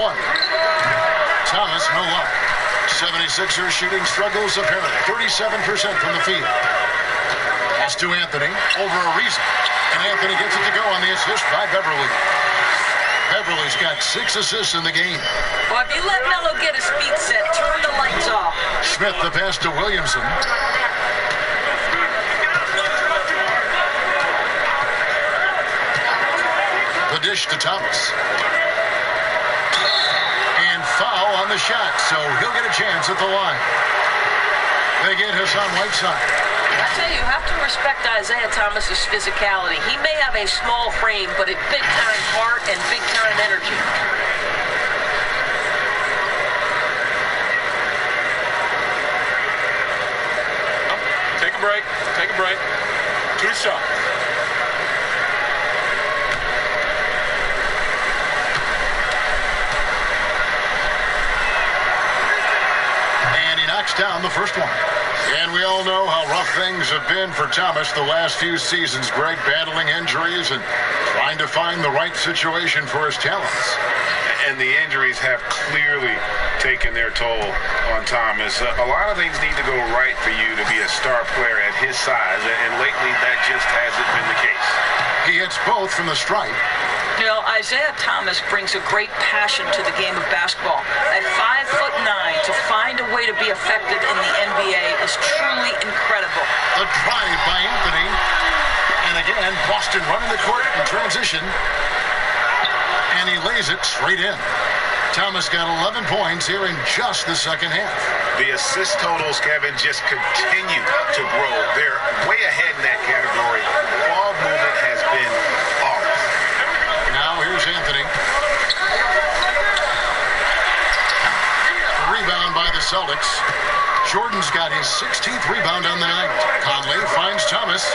S9: Thomas, no luck. 76ers shooting struggles apparent. 37% from the field. Pass to Anthony. Over Ariza. And Anthony gets it to go on the assist by Beverly. Beverly's got 6 assists in the game.
S6: Well, if you let Melo get his feet set, turn the lights off.
S9: Smith the pass to Williamson. The dish to Thomas. And foul on the shot, so he'll get a chance at the line. They get Hassan Whiteside.
S6: I tell you have to respect Isaiah Thomas's physicality. He may have a small frame, but a big-time heart and big-time energy.
S10: Take a break. Take a break. 2 shots.
S9: And he knocks down the first one. And we all know how rough things have been for Thomas the last few seasons. Greg battling injuries and trying to find the right situation for his talents.
S7: And the injuries have clearly taken their toll on Thomas. A lot of things need to go right for you to be a star player at his size, and lately that just hasn't been the case.
S9: He hits both from the stripe.
S6: You know, Isaiah Thomas brings a great passion to the game of basketball. At 5'9", to find a way to be effective in the NBA is truly incredible.
S9: The drive by Anthony. And again, Boston running the court in transition. And he lays it straight in. Thomas got 11 points here in just the second half.
S7: The assist totals, Kevin, just continue to grow. They're way ahead in that category. Ball movement has been off.
S9: Now here's Anthony. Rebound by the Celtics. Jordan's got his 16th rebound on the night. Conley finds Thomas.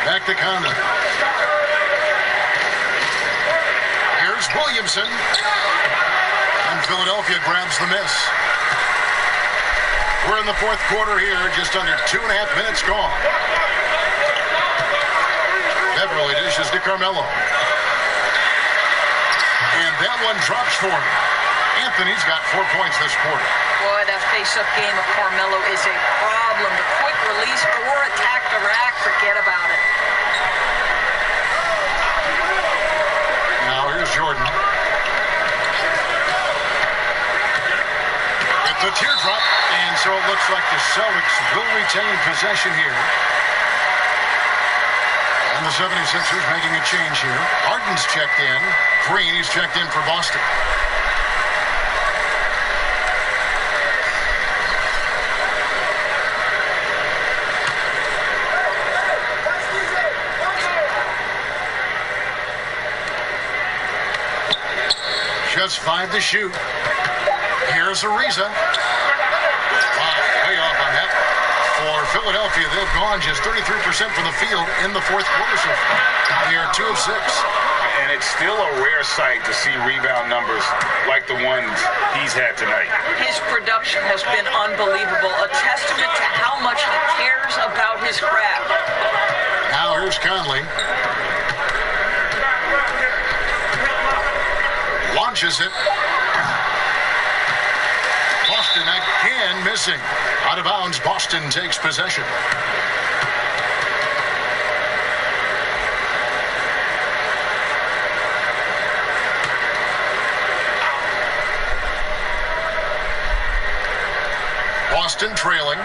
S9: Back to Conley. Here's Williamson. And Philadelphia grabs the miss. We're in the fourth quarter here, just under 2.5 minutes gone. Beverly dishes to Carmelo. And that one drops for him. Anthony's got 4 points this quarter.
S6: Boy, that face-up game of Carmelo is a problem. The quick release or attack the rack, forget about it.
S9: Now here's Jordan. It's a teardrop, and so it looks like the Celtics will retain possession here. And the 76ers making a change here. Harden's checked in. Green, he's checked in for Boston. Just 5 to shoot. Here's Ariza. Wow, way off on that. For Philadelphia, they've gone just 33% from the field in the fourth quarter so far. They are 2 of 6.
S7: And it's still a rare sight to see rebound numbers like the ones he's had tonight.
S6: His production has been unbelievable, a testament to how much he cares about his craft.
S9: Now here's Conley. Launches it. Boston again missing. Out of bounds, Boston takes possession. Boston trailing.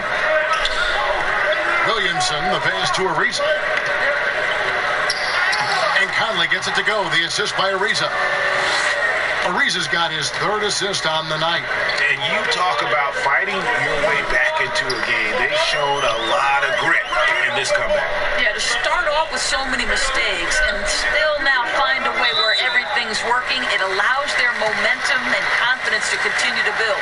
S9: Williamson, the pass to Ariza. And Conley gets it to go. The assist by Ariza. Ariza's got his 3rd assist on the night.
S7: And you talk about fighting your way back into a game. They showed a lot of grit in this comeback.
S6: Yeah, to start off with so many mistakes and still now find a way where everything's working, it allows their momentum and confidence to continue to build.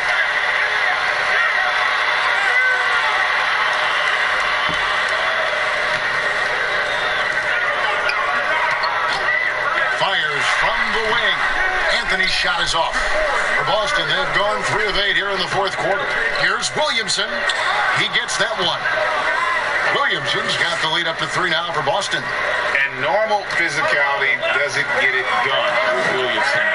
S9: Fires from the wing. Anthony's shot is off. For Boston, they've gone 3 of 8 here in the fourth quarter. Here's Williamson. He gets that one. Williamson's got the lead up to 3 now for Boston.
S7: And normal physicality doesn't get it done with Williamson.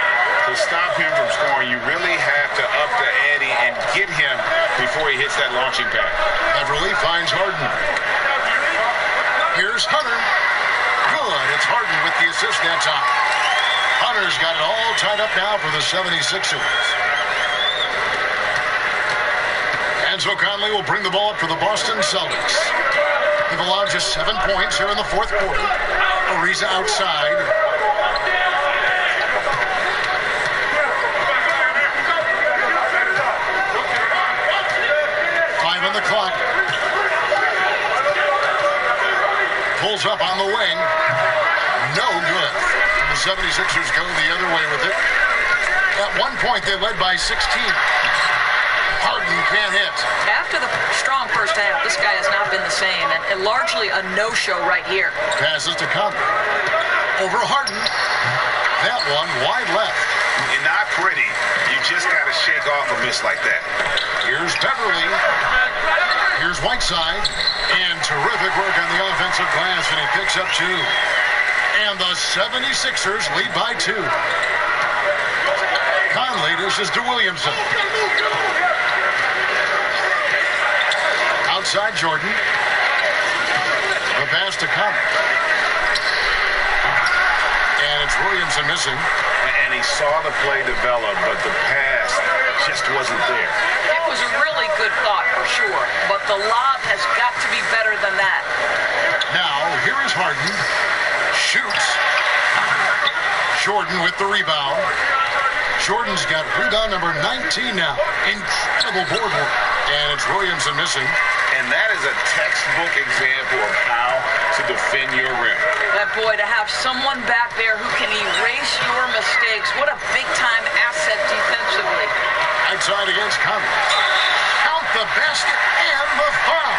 S7: To stop him from scoring, you really have to up the ante and get him before he hits that launching pad.
S9: Beverly finds Harden. Here's Hunter. Good. It's Harden with the assist that time. Hunter's got it all tied up now for the 76ers. And so Conley will bring the ball up for the Boston Celtics. They've allowed just 7 points here in the fourth quarter. Ariza outside. 5 on the pulls up on the wing. No good. The 76ers go the other way with it. At one point, they led by 16. Harden can't hit.
S6: After the strong first half, this guy has not been the same, and largely a no-show right here.
S9: Passes to Conley. Over Harden. That one wide left.
S7: And not pretty. You just got to shake off a miss like that.
S9: Here's Beverly. Here's Whiteside. And terrific work on the offensive glass, and he picks up 2. And the 76ers lead by 2. Conley dishes to Williamson. Outside Jordan. The pass to Conley. And it's Williamson missing.
S7: And he saw the play develop, but the pass just wasn't there.
S6: It was a really good thought for sure, but the lob has got to be better than that.
S9: Now, here is Harden. Shoots. Jordan with the rebound. Jordan's got rebound number 19 now. Incredible board work. And it's Williamson missing.
S7: And that is a textbook example of how to defend your rim.
S6: That boy, to have someone back there who can erase your mistakes, what a big-time asset defensively.
S9: Outside against Conley. Count the basket and the foul.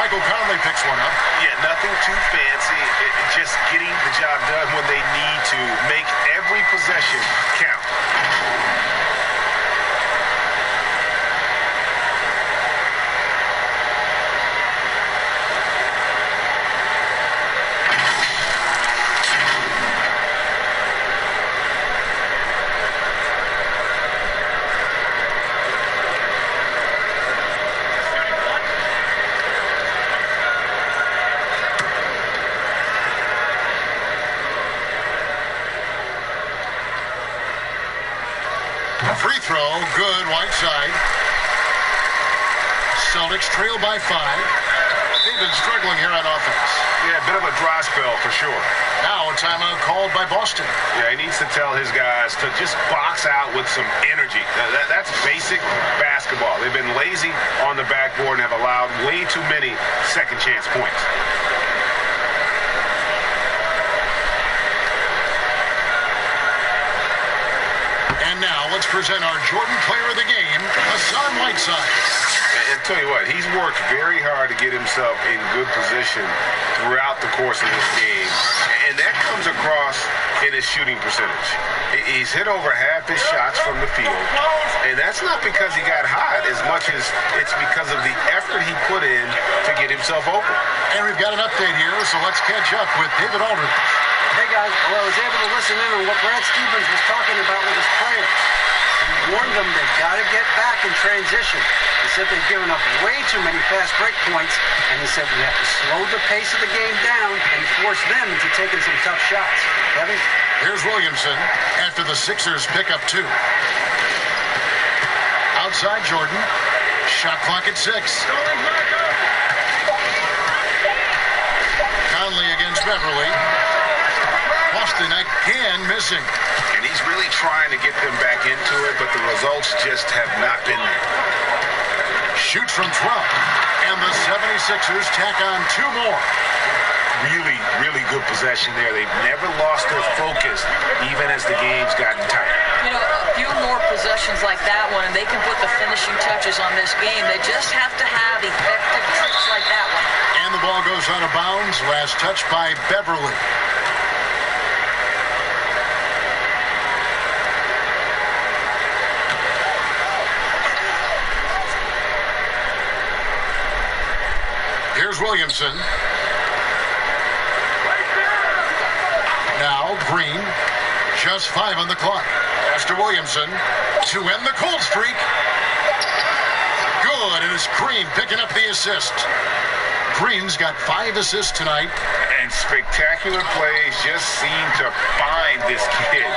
S9: Michael Conley picks one up.
S7: Yeah, nothing too fancy. Just getting the job done when they need to. Make every possession count.
S9: Free throw, good, Whiteside. Celtics trail by 5. They've been struggling here on offense.
S7: Yeah, a bit of a dry spell for sure.
S9: Now a timeout called by Boston.
S7: Yeah, he needs to tell his guys to just box out with some energy. That's basic basketball. They've been lazy on the backboard and have allowed way too many second chance points.
S9: And now let's present our Jordan Player of the Game, Hassan Whiteside.
S7: And tell you what, he's worked very hard to get himself in good position throughout the course of this game. And that comes across in his shooting percentage. He's hit over half his shots from the field. And that's not because he got hot as much as it's because of the effort he put in to get himself open.
S9: And we've got an update here, so let's catch up with David Aldridge.
S14: Hey guys, well, I was able to listen in on what Brad Stevens was talking about with his players. He warned them they've got to get back in transition. He said they've given up way too many fast break points, and he said we have to slow the pace of the game down and force them into taking some tough shots. Kevin?
S9: Here's Williamson after the Sixers pick up 2. Outside Jordan. Shot clock at 6. Conley against Beverly. Boston again missing.
S7: And he's really trying to get them back into it, but the results just have not been there.
S9: Shoots from 12. And the 76ers tack on 2 more.
S7: Really, really good possession there. They've never lost their focus, even as the game's gotten tight.
S6: You know, a few more possessions like that one, and they can put the finishing touches on this game. They just have to have effective tricks like that one.
S9: And the ball goes out of bounds. Last touch by Beverly. Here's Williamson. Now Green. Just 5 on the clock. Pass to Williamson to end the cold streak. Good, and it's Green picking up the assist. Green's got 5 assists tonight.
S7: And spectacular plays just seem to find this kid.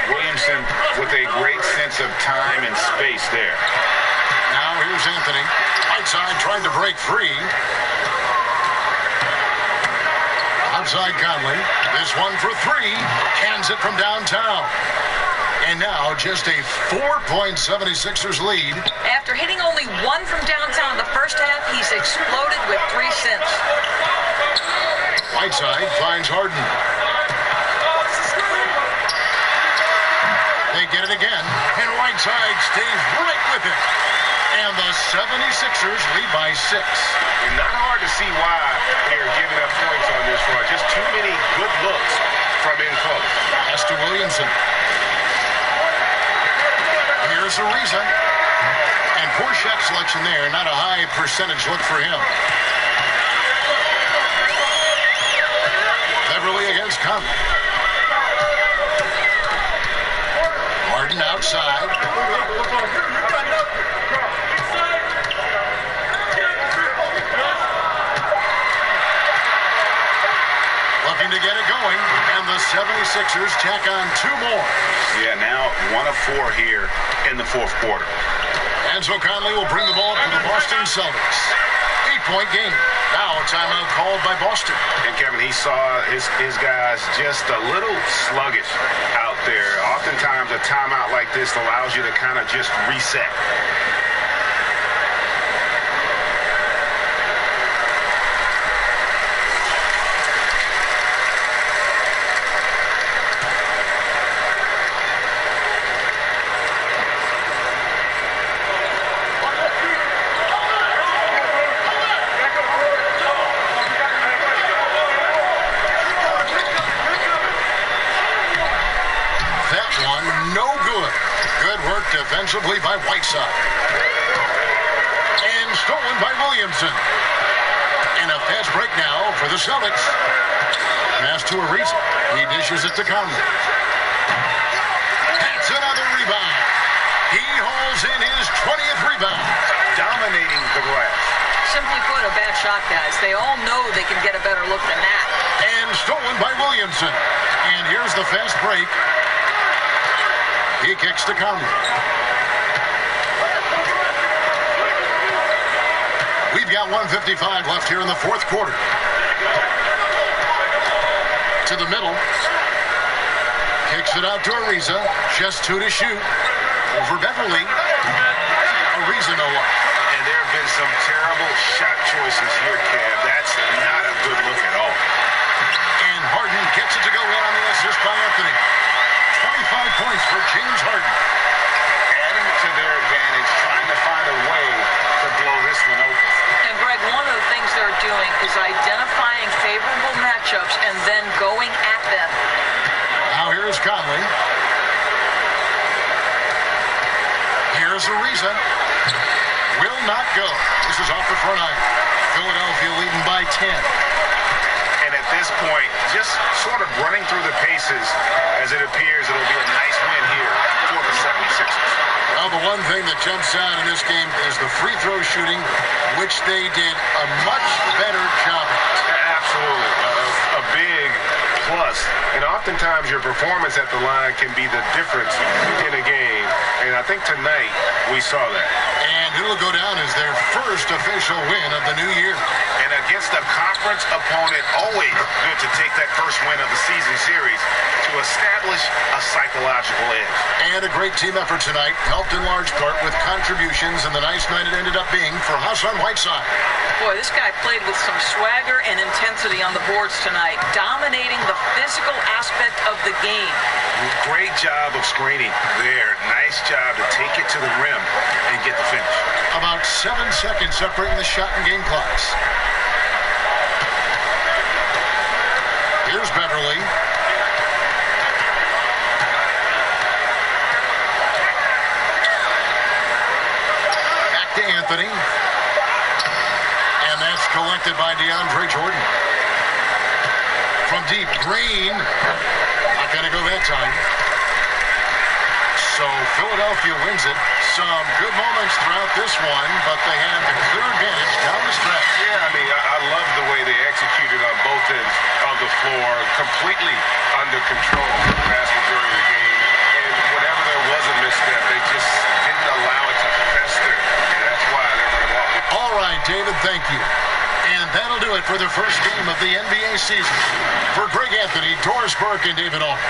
S7: Williamson with a great sense of time and space there.
S9: Now here's Anthony. Whiteside trying to break free. Outside Conley. This one for 3. Cans it from downtown. And now just a 4-point 76ers lead.
S6: After hitting only 1 from downtown in the first half, he's exploded with 3 since.
S9: Whiteside finds Harden. They get it again, and Whiteside stays right with it. And the 76ers lead by 6.
S7: Not hard to see why they're giving up points on this run. Just too many good looks from in close.
S9: Pass to Williamson. Here's Ariza. And poor shot selection there. Not a high percentage look for him. Beverly against Conley. Harden outside. Looking to get it going, and the 76ers tack on 2 more.
S7: Yeah, now 1 of 4 here in the fourth quarter.
S9: And so Conley will bring the ball to the Boston Celtics. 8-point game. Now a timeout called by Boston.
S7: And Kevin, he saw his guys just a little sluggish out there. Oftentimes a timeout like this allows you to kind of just reset.
S9: Defensively by Whiteside. And stolen by Williamson. And a fast break now for the Celtics. Pass to Ariza. He dishes it to Conley. That's another rebound. He hauls in his 20th rebound.
S7: Dominating the glass.
S6: Simply put, a bad shot, guys. They all know they can get a better look than that.
S9: And stolen by Williamson. And here's the fast break. He kicks to Conley. We've got 1:55 left here in the fourth quarter. To the middle. Kicks it out to Ariza. Just 2 to shoot. Over Beverly. Ariza no look.
S7: And there have been some terrible shot choices here, Kev. That's not a good look at all.
S9: And Harden gets it to go in on the assist by Anthony. 25 points for James Harden.
S7: Adding to their advantage, trying to find a way to blow this one open.
S6: And Greg, one of the things they're doing is identifying favorable matchups and then going at them.
S9: Now here's Conley. Here's Ariza. Will not go. This is off the front iron. Philadelphia leading by 10.
S7: And at this point, just sort of running through the paces as it appears it'll be a nice win here for the 76ers.
S9: Well, the one thing that jumps out in this game is the free throw shooting, which they did a much better job at.
S7: Absolutely. A big plus. And oftentimes your performance at the line can be the difference in a game. And I think tonight we saw that.
S9: And it'll go down as their first official win of the new year.
S7: And against a conference opponent, always good to take that first win of the season series to establish a psychological edge.
S9: And a great team effort tonight, helped in large part with contributions, and the nice night it ended up being for Hassan Whiteside.
S6: Boy, this guy played with some swagger and intensity on the boards tonight, dominating the physical aspect of the game.
S7: Great job of screening there. Nice job to take it to the rim and get the finish.
S9: About 7 seconds separating the shot and game clocks. Here's Beverly. Back to Anthony. And that's collected by DeAndre Jordan. From deep, Green. Not going to go that time. So Philadelphia wins it. Some good moments throughout this one, but they had the clear advantage down the stretch.
S7: Yeah, I mean, I love the way they executed on both ends of the floor, completely under control for the vast majority of the game. And whenever there was a misstep, they just didn't allow it to fester. And that's why they're going to walk.
S9: All right, David, thank you. And that'll do it for the first game of the NBA season. For Greg Anthony, Doris Burke, and David Allman.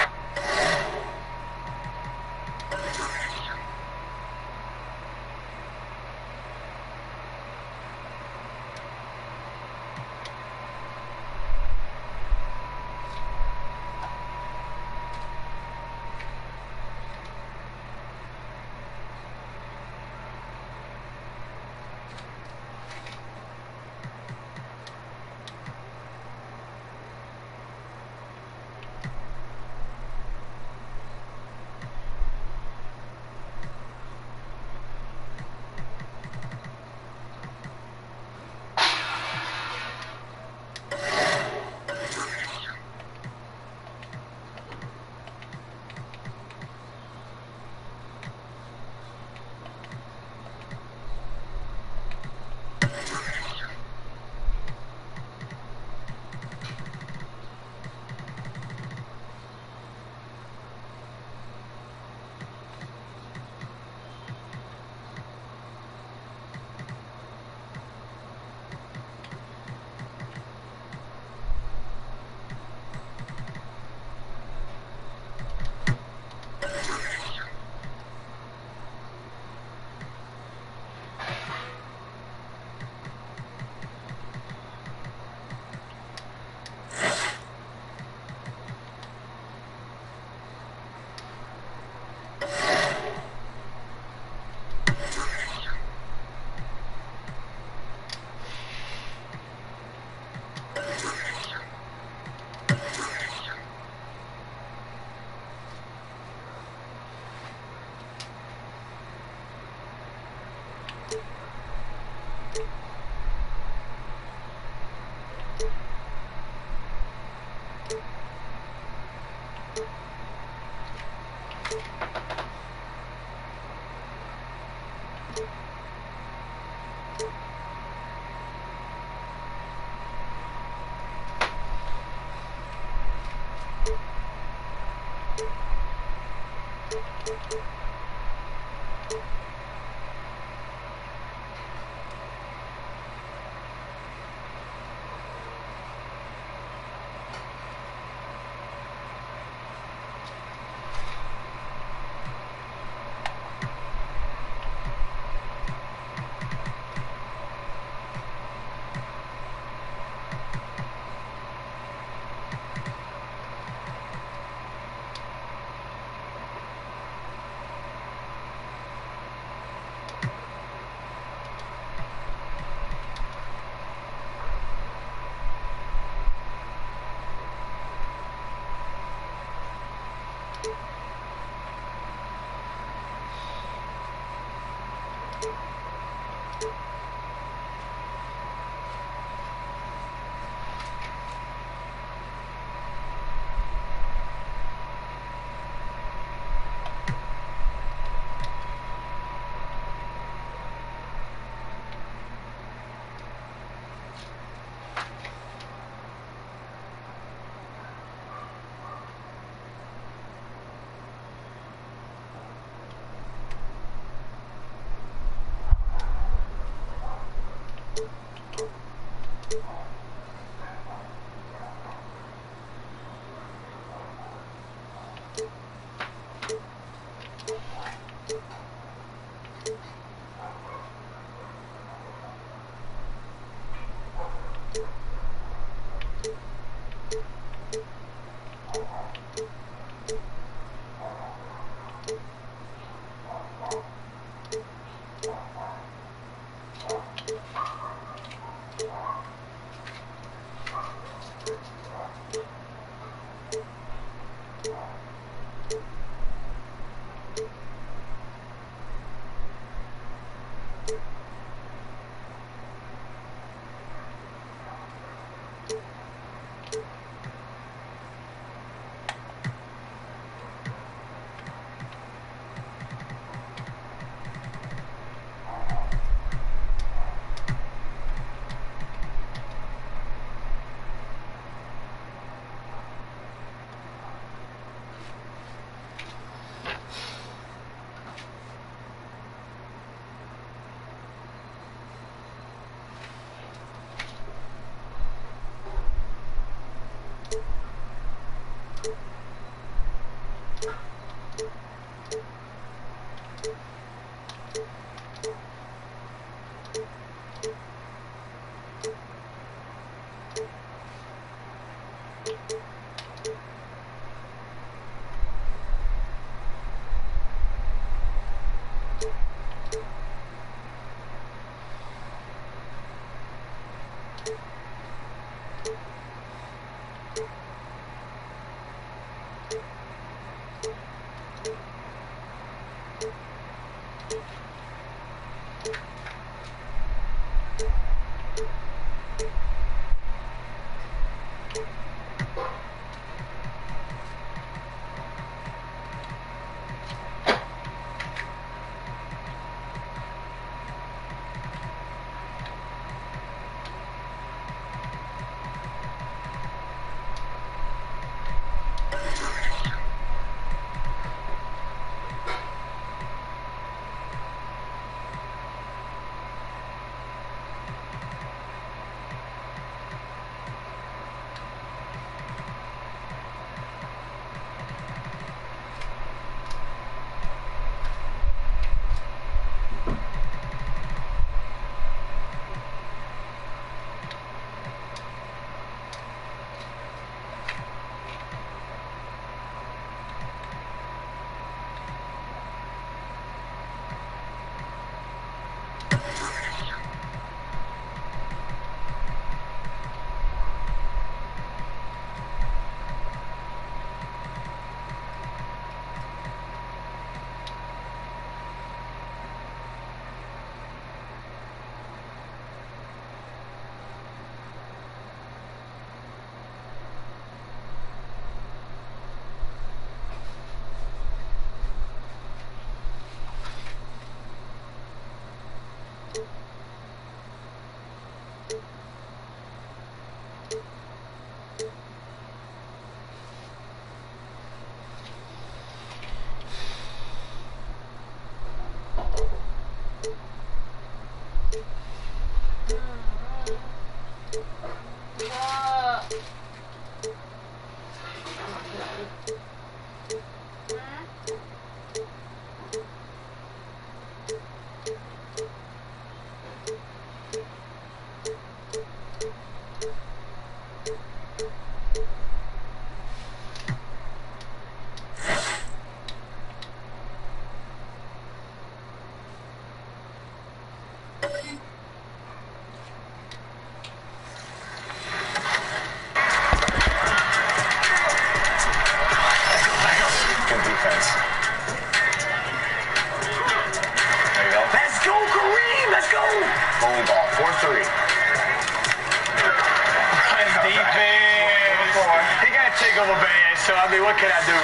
S1: So, I mean, what can I do?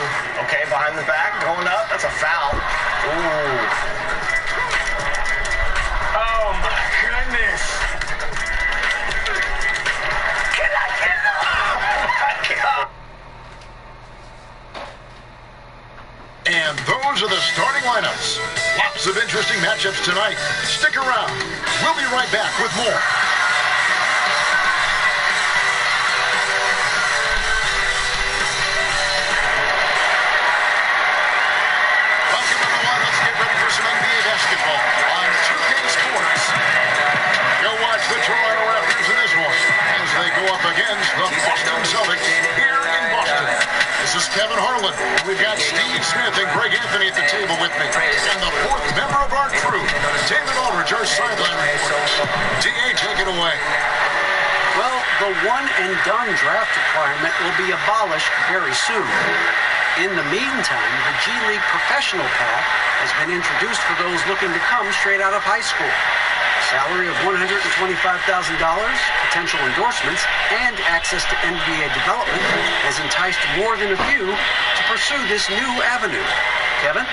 S1: Okay, behind the back, going up. That's a foul. Ooh. Oh, my goodness. Can I get it? Oh, my God.
S9: And those are the starting lineups. Lots of interesting matchups tonight. Stick around. We'll be right back with more. up against the Boston Celtics here in Boston. This is Kevin Harlan. We've got Steve Smith and Greg Anthony at the table with me. And the fourth member of our crew, David Aldridge, our sideline reporter. DA, take it away.
S14: Well, the one-and-done draft requirement will be abolished very soon. In the meantime, the G League professional path has been introduced for those looking to come straight out of high school. Salary of $125,000, potential endorsements, and access to NBA development has enticed more than a few to pursue this new avenue. Kevin?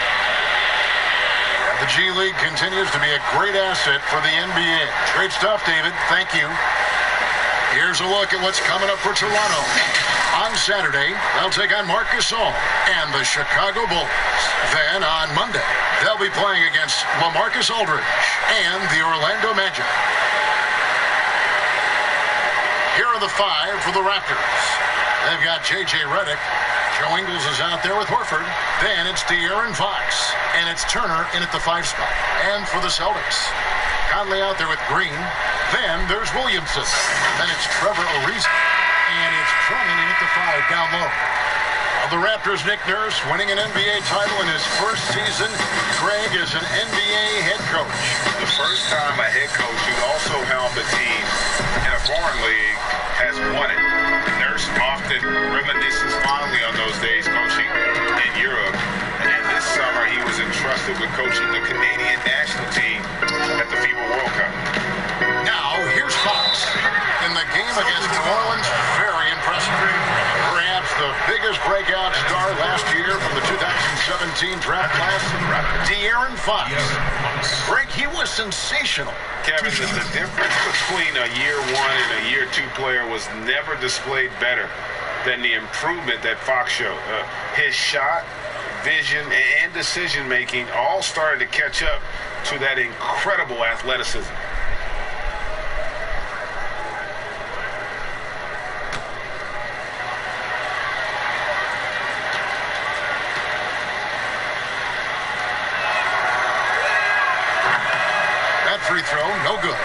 S9: The G League continues to be a great asset for the NBA. Great stuff, David. Thank you. Here's a look at what's coming up for Toronto. On Saturday, they'll take on Marc Gasol and the Chicago Bulls. Then on Monday, they'll be playing against LaMarcus Aldridge and the Orlando Magic. Here are the five for the Raptors. They've got J.J. Redick. Joe Ingles is out there with Horford. Then it's De'Aaron Fox. And it's Turner in at the 5 spot. And for the Celtics, Conley out there with Green. Then there's Williamson. Then it's Trevor Ariza. And it's Drummond in at the 5 down low. The Raptors' Nick Nurse winning an NBA title in his first season. Greg is an NBA head coach.
S5: The first time a head coach who also helmed a team in a foreign league has won it. Nurse often reminisces fondly on those days coaching in Europe. And this summer he was entrusted with coaching the Canadian national team at the FIBA World Cup.
S9: Now, here's Fox. In the game against New Orleans, very impressive. Perhaps the biggest breakout star last year from the 2017 draft class, De'Aaron Fox. Greg, he was sensational.
S5: Kevin, the difference between a year one and a year two player was never displayed better than the improvement that Fox showed. His shot, vision, and decision-making all started to catch up to that incredible athleticism.
S9: Free throw, no good.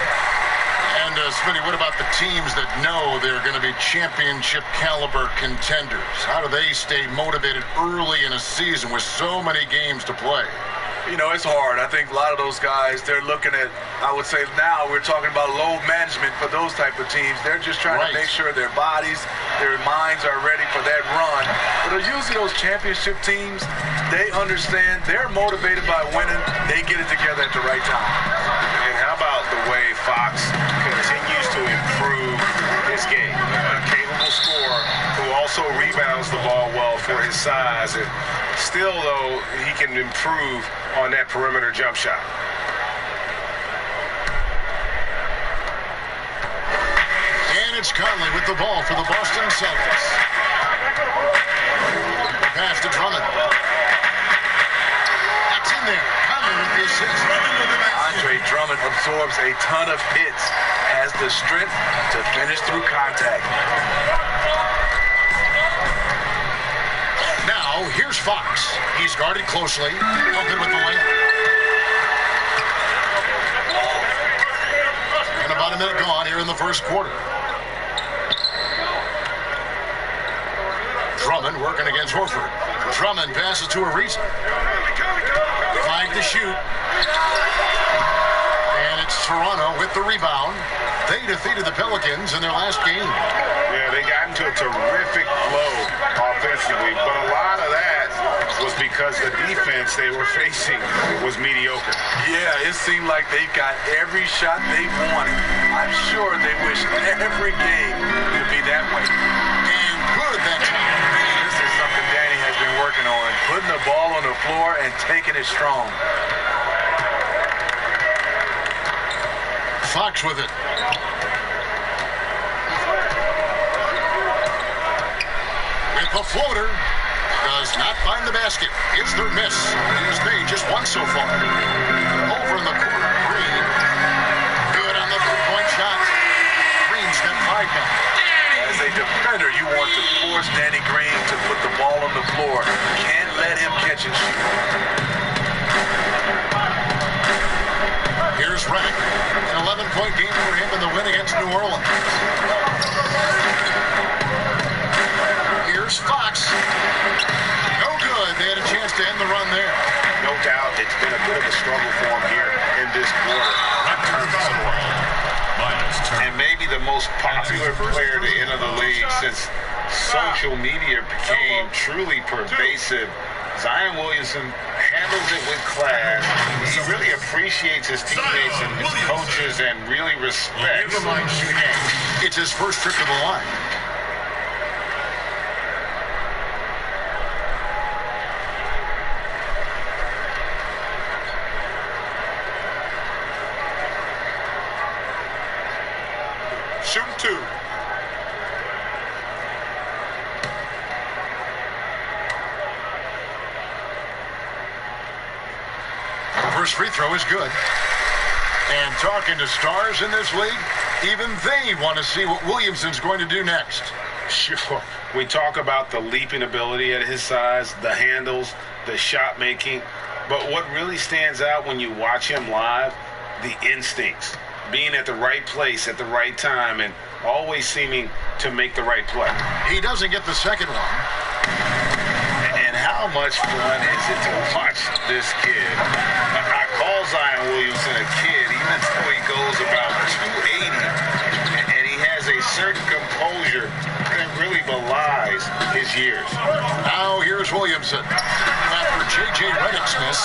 S9: And Smitty, what about the teams that know they're going to be championship caliber contenders? How do they stay motivated early in a season with so many games to play?
S11: You know, it's hard. I think a lot of those guys, they're looking at, I would say now we're talking about load management for those type of teams. They're just trying to make sure their bodies, their minds are ready for that run. But usually those championship teams, they understand, they're motivated by winning. They get it together at the right time.
S5: And how about the way Fox continues to improve his game? A capable scorer who also rebounds the ball well for his size. And still, though, he can improve on that perimeter jump shot.
S9: And it's Conley with the ball for the Boston Celtics. The pass to Drummond. That's in there. Conley with the assist.
S11: Andre Drummond absorbs a ton of hits, has the strength to finish through contact.
S9: Now, here's Fox. He's guarded closely. No good with the layup. And about a minute gone here in the first quarter. Drummond working against Horford. Drummond passes to Ariza. 5 to shoot. And it's Toronto with the rebound. They defeated the Pelicans in their last game.
S5: Yeah, they got into a terrific flow offensively, but a lot of that was because the defense they were facing was mediocre.
S11: Yeah, it seemed like they got every shot they wanted. I'm sure they wish every game would be that way.
S9: And good that time.
S11: This is something Danny has been working on, putting the ball on the floor and taking it strong.
S9: Fox with it. With the floater. Does not find the basket. It's their miss. He's made just one so far. Over in the corner. Green. Good on the 3-point shot. Green's got 5 now.
S11: As a defender, you want to force Danny Green to put the ball on the floor. Can't let him catch and shoot.
S9: Here's Reddick. An 11-point game for him in the win against New Orleans. Here's Fox. No good. They had a chance to end the run there.
S7: No doubt it's been a bit of a struggle for him here in this quarter. And maybe the most popular player to enter the league since social media became truly pervasive. Zion Williamson handles it with class. He really appreciates his teammates and his coaches and really respects the game.
S9: It's his first trip to the line.
S11: Shoot two.
S9: First free throw is good. And talking to stars in this league, even they want to see what Williamson's going to do next.
S7: Sure. We talk about the leaping ability at his size, the handles, the shot making. But what really stands out when you watch him live, the instincts. Being at the right place at the right time and always seeming to make the right play.
S9: He doesn't get the second one.
S7: And how much fun is it to watch this kid? I call Zion Williamson a kid, even though he goes about 280. And he has a certain composure that really belies his years.
S9: Now here's Williamson. After J.J. Reddick's miss.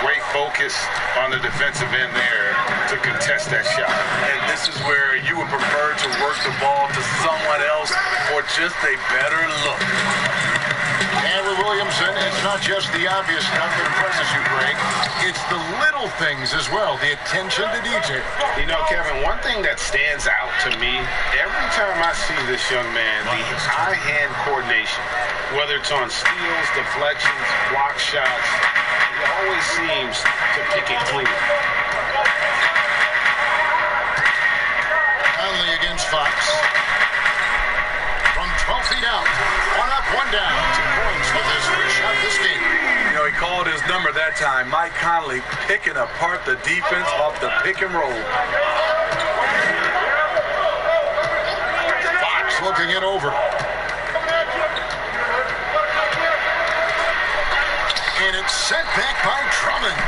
S7: Great focus on the defensive end there to contest that shot.
S11: And this is where you would prefer to work the ball to someone else for just a better look.
S9: And with Williamson, it's not just the obvious stuff that impresses you, Greg. It's the little things as well, the attention to detail.
S7: You know, Kevin, one thing that stands out to me, every time I see this young man, the eye-hand coordination, whether it's on steals, deflections, block shots, he always seems to pick it clean.
S9: Conley against Fox. From 12 feet out. One up, one down. 2 points with his first shot this game.
S11: You know, he called his number that time. Mike Conley picking apart the defense off the pick and roll.
S9: Fox looking it over. And it's sent back by Drummond.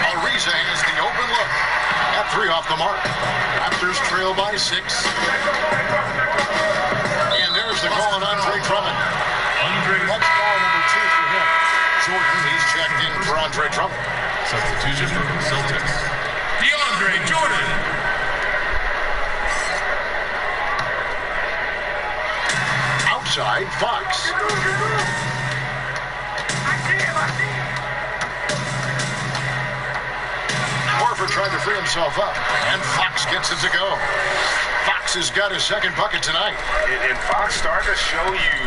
S9: Ariza has the open look. At 3 off the mark. Raptors trail by 6. And there's the call on Andre Drummond. That's foul number 2 for him. Jordan, he's checked in for Andre Drummond.
S15: Substitution for the Celtics. DeAndre Jordan.
S9: Outside, Fox. Horford tried to free himself up, and Fox gets it to go. Fox has got his second bucket tonight.
S7: And Fox started to show you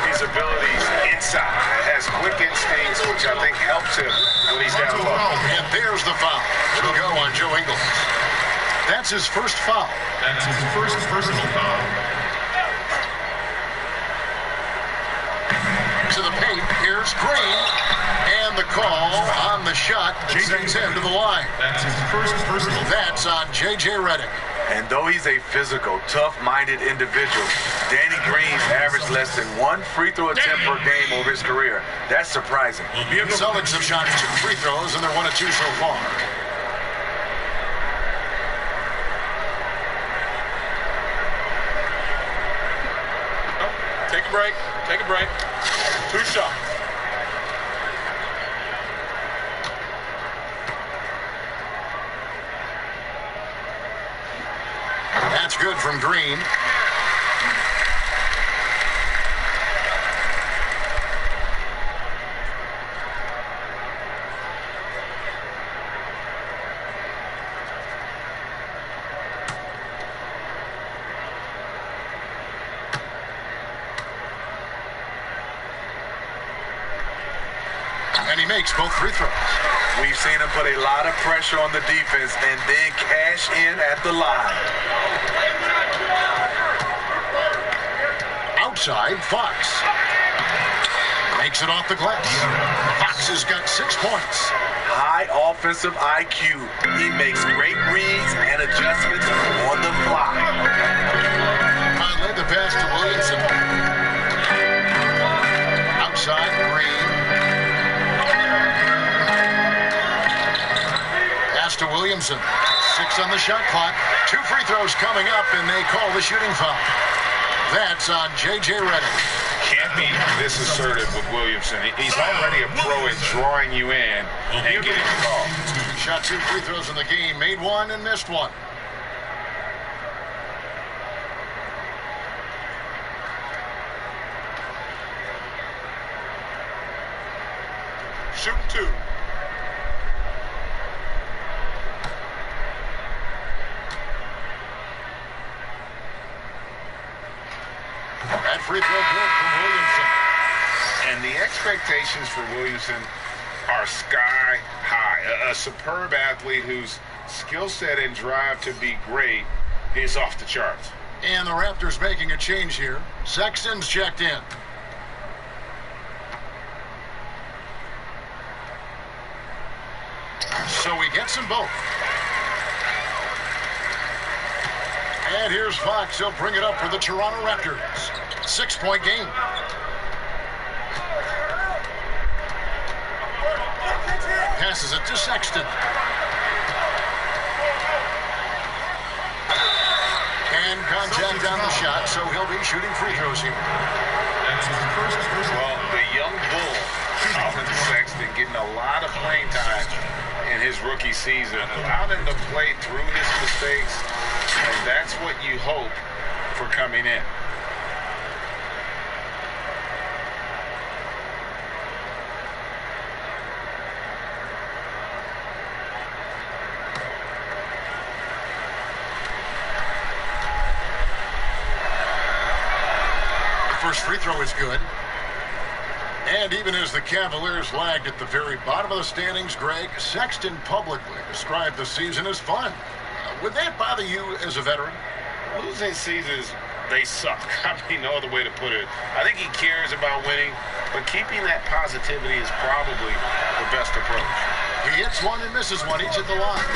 S7: his abilities inside. Has quick instincts, which I think helps him when he's down low.
S9: And there's the foul. It'll go on Joe Ingles. That's his first foul.
S15: That's his first personal foul.
S9: To the paint, here's Green. And the call on the shot that sends him to the line.
S15: That's his first personal foul.
S9: That's on J.J. Reddick.
S11: And though he's a physical, tough-minded individual, Danny Green's averaged less than 1 free throw attempt per game over his career. That's surprising.
S9: The Celtics have shot 2 free throws, and they're 1 of 2 so far.
S11: Take a break. Take a break. 2 shots.
S9: That's good from Green. And he makes both free throws.
S11: We've seen him put a lot of pressure on the defense and then cash in at the line.
S9: Outside, Fox. Takes it off the glass. Fox has got 6 points.
S11: High offensive IQ. He makes great reads and adjustments on the fly.
S9: Conley, the pass to Williamson. Outside, Green. Pass to Williamson. 6 on the shot clock. 2 free throws coming up, and they call the shooting foul. That's on J.J. Redick.
S7: Can't be this assertive with Williamson. He's already a pro at drawing you in and getting the call.
S9: He shot 2 free throws in the game, made 1 and missed 1.
S12: Shoot 2.
S9: That free throw good from Williamson.
S7: And the expectations for Williamson are sky high. A superb athlete whose skill set and drive to be great is off the charts.
S9: And the Raptors making a change here. Sexton's checked in. So he gets them both. And here's Fox. He'll bring it up for the Toronto Raptors. 6-point game. Passes it to Sexton. And contact on the shot, so he'll be shooting free throws here.
S7: Well, the young bull, Colin Sexton, getting a lot of playing time in his rookie season. Allowed him to play through his mistakes, and that's what you hope for coming in.
S9: First free throw is good. And even as the Cavaliers lagged at the very bottom of the standings, Greg, Sexton publicly described the season as fun. Would that bother you as a veteran?
S7: Losing seasons, they suck. I mean, no other way to put it. I think he cares about winning, but keeping that positivity is probably the best approach.
S9: He hits 1 and misses 1 each at the line.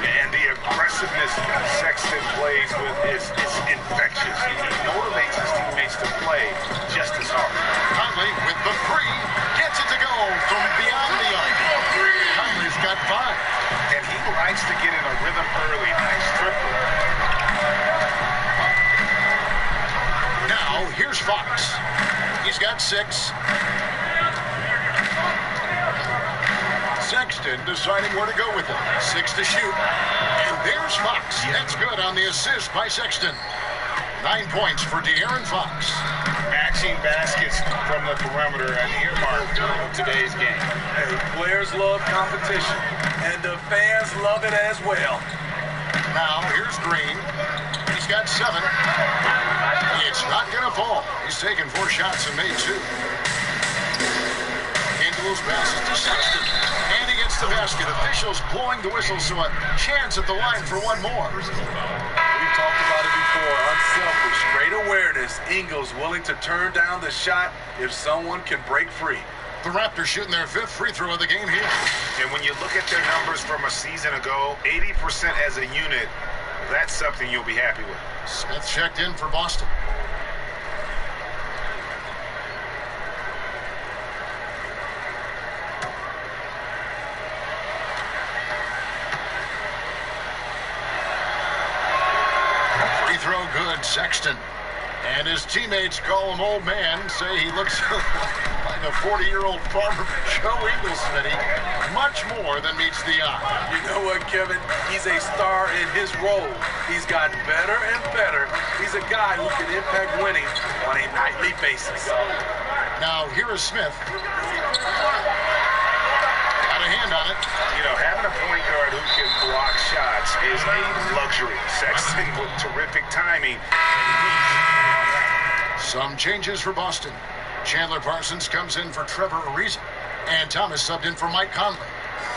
S7: And the aggressiveness Sexton plays with is infectious. He motivates his teammates to play just as hard.
S9: Conley with the 3, gets it to go from beyond the arc. Conley's got 5.
S7: And he likes to get in a rhythm early. Nice triple.
S9: Now, here's Fox. He's got 6. Sexton deciding where to go with it. 6 to shoot. And there's Fox. That's good on the assist by Sexton. 9 points for De'Aaron Fox.
S7: Matching baskets from the perimeter at the earmark of today's game.
S11: Hey, players love competition, and the fans love it as well.
S9: Now, here's Green. He's got 7. It's not going to fall. He's taken 4 shots and made 2. Ingles passes to Sexton. And he gets the basket. Officials blowing the whistle, so a chance at the line for 1 more.
S11: We've talked about it before. Unselfish, great awareness. Ingles willing to turn down the shot if someone can break free.
S9: The Raptors shooting their 5th free throw of the game here.
S7: And when you look at their numbers from a season ago, 80% as a unit, that's something you'll be happy with.
S9: Smith checked in for Boston. Free throw good, Sexton. And his teammates call him old man, say he looks like a 40-year-old farmer. Joe Ingles, Smitty, much more than meets the eye.
S11: You know what, Kevin? He's a star in his role. He's gotten better and better. He's a guy who can impact winning on a nightly basis.
S9: Now, here is Smith. Got a hand on it.
S7: You know, having a point guard who can block shots is a luxury. Sexton with terrific timing.
S9: Some changes for Boston. Chandler Parsons comes in for Trevor Ariza. And Thomas subbed in for Mike Conley.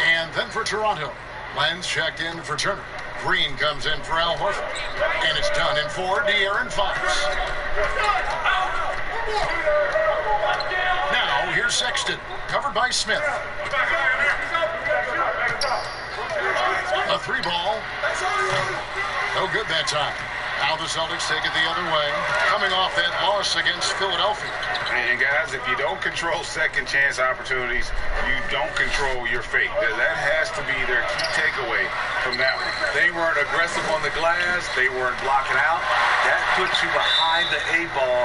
S9: And then for Toronto, Lenz checked in for Turner. Green comes in for Al Horford. And it's done in for De'Aaron Fox. Now, here's Here's Sexton, covered by Smith. A 3-ball. No good that time. Now the Celtics take it the other way, coming off that loss against Philadelphia.
S7: And guys, if you don't control second chance opportunities, you don't control your fate. That has to be their key takeaway from that one.
S11: They weren't aggressive on the glass. They weren't blocking out. That puts you behind the A-ball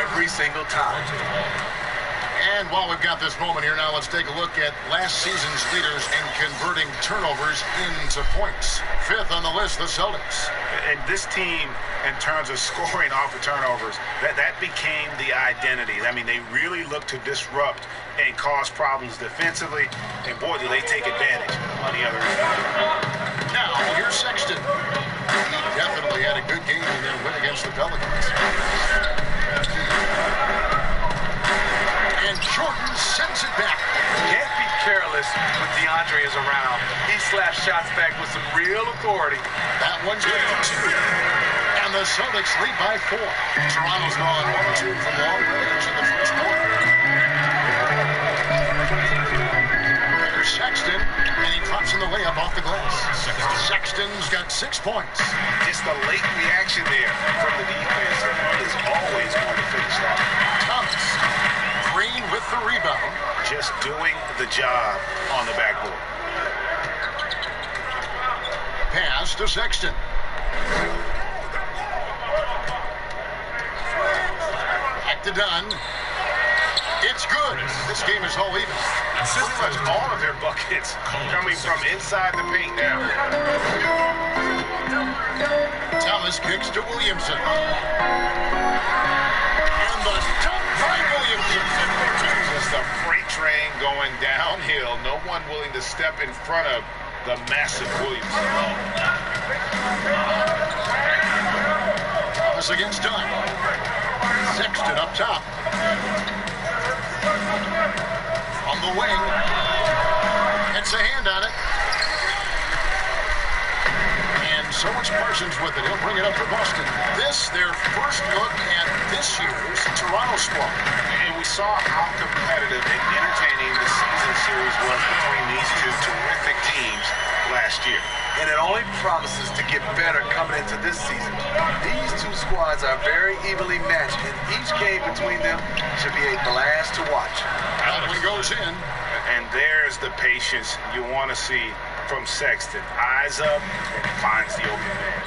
S11: every single time.
S9: And while we've got this moment here now, let's take a look at last season's leaders in converting turnovers into points. 5th on the list, the Celtics.
S7: And this team, in terms of scoring off of turnovers, that became the identity. I mean, they really look to disrupt and cause problems defensively. And boy, do they take advantage on the other end.
S9: Now, here's Sexton. He definitely had a good game in their win against the Pelicans. And Jordan sends it back.
S11: Can't be careless when DeAndre is around. He slaps shots back with some real authority.
S9: That one's good for 2. And the Celtics lead by 4. Toronto's gone 1-2 from long range in the first quarter. There's Sexton, and he drops in the layup off the glass. Sexton's got 6 points.
S7: Just the late reaction there from the defense is always going to finish that.
S9: Thomas. Green with the rebound.
S7: Just doing the job on the backboard.
S9: Pass to Sexton. Back to Dunn. It's good. This game is all even.
S7: Pretty much all of their buckets coming from inside the paint now.
S9: Thomas kicks to Williamson. And the dunk by Williamson.
S7: Just a freight train going downhill. No one willing to step in front of the massive Williamson.
S9: Thomas against Dunn. Sexton up top. On the wing. Gets a hand on it. And so much Parsons with it. He'll bring it up for Boston. This, their first look at this year's Toronto squad.
S7: And we saw how competitive and entertaining the season series was between these two terrific teams last year.
S11: And it only promises to get better coming into this season. These two squads are very evenly matched, and each game between them should be a blast to watch.
S9: That one goes in.
S7: And there's the patience you want to see from Sexton. Eyes up and finds the open man.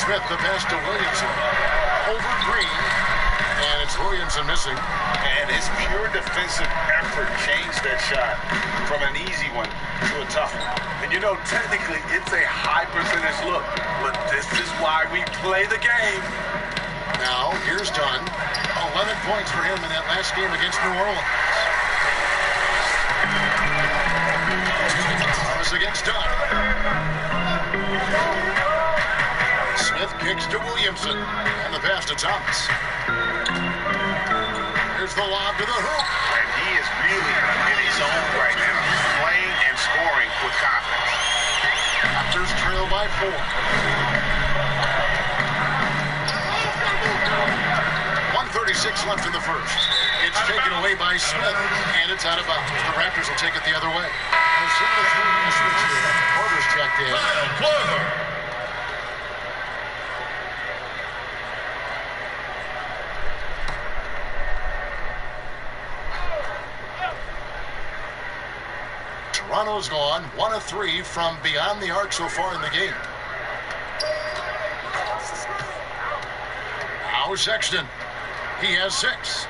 S9: Smith the pass to Williamson. Over Green. And it's Williamson missing.
S7: And his pure defensive effort changed that shot from an easy one to a tough one.
S11: And you know, technically, it's a high percentage look, but this is why we play the game.
S9: Now, here's Dunn. 11 points for him in that last game against New Orleans. Thomas against Dunn. Smith kicks to Williamson. And the pass to Thomas. Here's the lob to the hoop.
S7: And he is really in his zone right now. He's playing and scoring with confidence.
S9: Raptors trail by 4. 1:36 left in the first. It's taken away by Smith, and it's out of bounds. The Raptors will take it the other way. Porter's checked in. Toronto's gone 1 of 3 from beyond the arc so far in the game. Now Sexton. He has 6.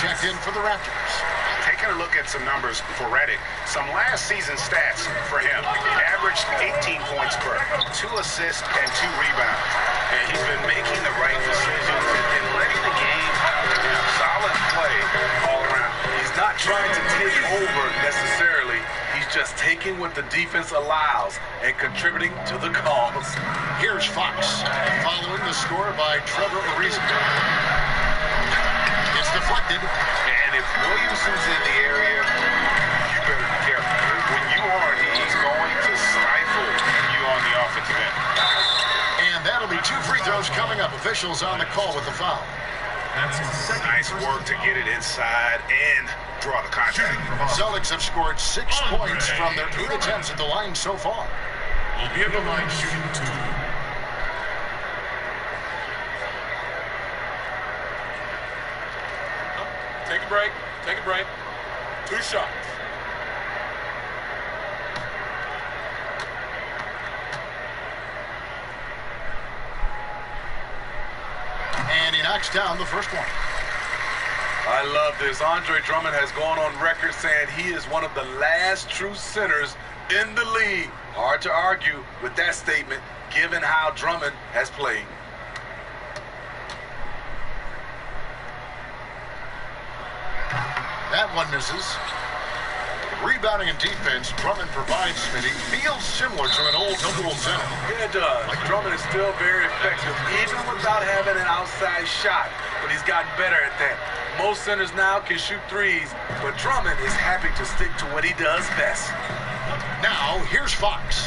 S9: checked in for the Raptors.
S7: Taking a look at some numbers for Redick, some last season stats for him. Averaged 18 points per, 2 assists, and 2 rebounds. And he's been making the right decisions and letting the game out of him. Solid play all around.
S11: He's not trying to take over necessarily. He's just taking what the defense allows and contributing to the cause.
S9: Here's Fox, following the score by Trevor Ariza. It's deflected.
S7: And if Williamson's in the area, you better be careful. When you are, he's going to stifle you on the offensive end.
S9: And that'll be 2 free throws coming up. Officials on the call with the foul.
S7: Nice work to get it inside and draw the contact.
S9: Celtics have scored 6 points from their 8 attempts at the line so far.
S15: Will be at the line shooting 2.
S13: Take a break. Take a break. 2 shots.
S9: And he knocks down the first one.
S11: I love this. Andre Drummond has gone on record saying he is one of the last true centers in the league. Hard to argue with that statement, given how Drummond has played.
S9: That one misses. Rebounding and defense, Drummond provides Smitty. Feels similar to an old school center.
S11: Yeah, it does. Drummond is still very effective, even without having an outside shot. But he's gotten better at that. Most centers now can shoot threes, but Drummond is happy to stick to what he does best.
S9: Now, here's Fox.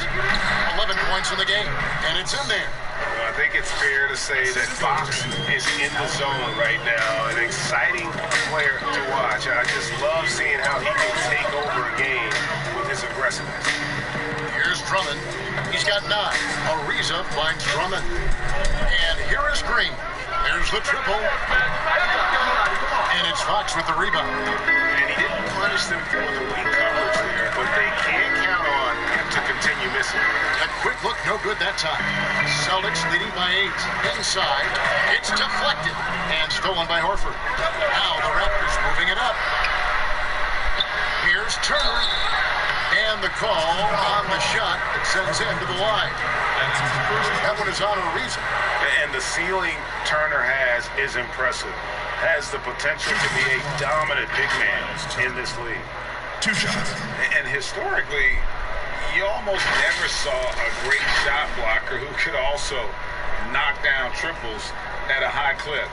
S9: 11 points in the game, and it's in there.
S7: Well, I think it's fair to say that Fox is in the zone right now. An exciting player to watch. I just love seeing how he can take over a game with his aggressiveness.
S9: Here's Drummond. He's got 9. Ariza finds Drummond. And here is Green. There's the triple. And it's Fox with the rebound.
S7: And he didn't punish them for the weak coverage there, but they can't count on him to continue missing.
S9: A quick look, no good that time. Celtics leading by 8. Inside, it's deflected and stolen by Horford. Now the Raptors moving it up. Here's Turner. And the call on the shot that sends him to the line. That one is on Ariza.
S7: And the ceiling Turner has is impressive. Has the potential to be a dominant big man in this league.
S15: 2 shots.
S7: And historically, you almost never saw a great shot blocker who could also knock down triples at a high clip.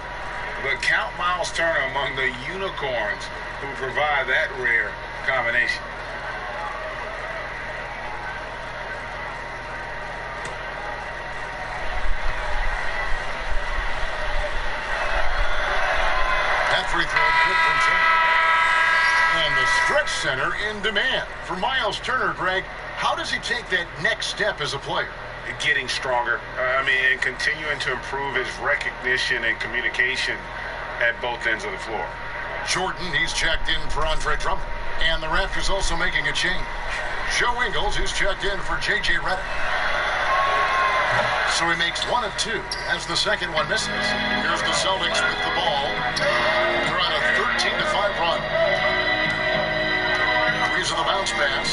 S7: But count Miles Turner among the unicorns who provide that rare combination.
S9: Free throw good from Turner. And the stretch center in demand. For Miles Turner, Greg, how does he take that next step as a player?
S7: Getting stronger. And continuing to improve his recognition and communication at both ends of the floor.
S9: Jordan, he's checked in for Andre Drummond. And the Raptors also making a change. Joe Ingles, who's checked in for J.J. Redick. So he makes 1 of 2 as the second one misses. Here's the Celtics with the ball. They're on a 13-5 run. Here's the bounce pass.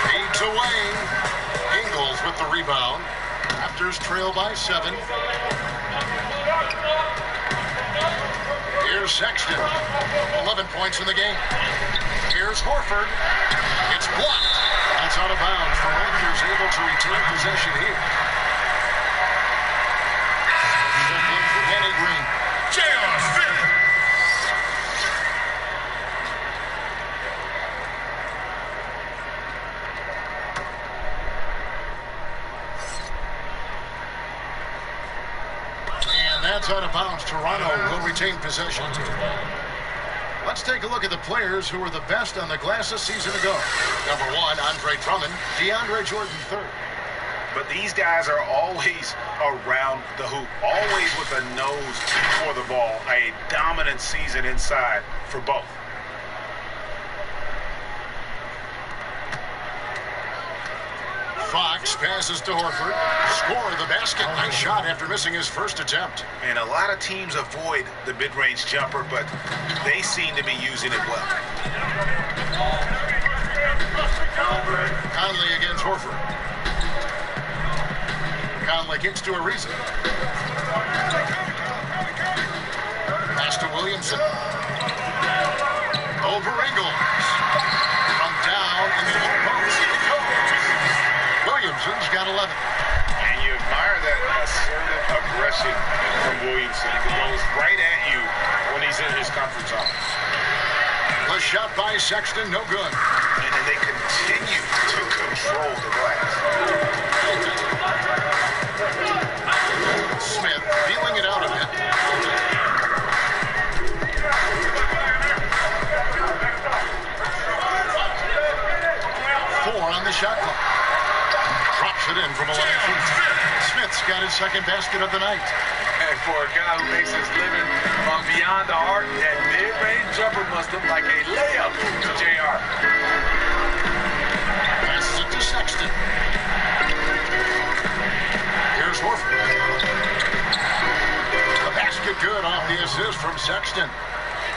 S9: Feeds away. Ingles with the rebound. Raptors trail by 7. Here's Sexton. 11 points in the game. Here's Horford. It's blocked. That's out of bounds. The Raptors able to retain possession here. Second for Danny Green.
S15: J.R. Smith.
S9: And that's out of bounds. Toronto will retain possession. Let's take a look at the players who were the best on the glass a season ago. Number 1, Andre Drummond. DeAndre Jordan, 3rd.
S7: But these guys are always around the hoop, always with a nose for the ball. A dominant season inside for both.
S9: Fox passes to Horford. Score the basket. Nice shot after missing his first attempt.
S7: And a lot of teams avoid the mid-range jumper, but they seem to be using it well.
S9: Conley against Horford. Conley kicks to Ariza. Pass to Williamson. Over Ingles. From down in the low post. Williamson's got 11.
S7: And you admire that assertive aggression from Williamson. He goes right at you when he's in his comfort zone.
S9: The shot by Sexton, no good.
S7: And they continue to control the glass.
S9: Smith feeling it out a bit. Four on the shot clock. Drops it in from 11 feet. Smith's got his second basket of the night.
S11: And for a guy who makes his living from beyond the arc, that mid-range jumper must look like a layup to JR.
S9: Passes it to Sexton. Here's Horford. The basket good off the assist from Sexton.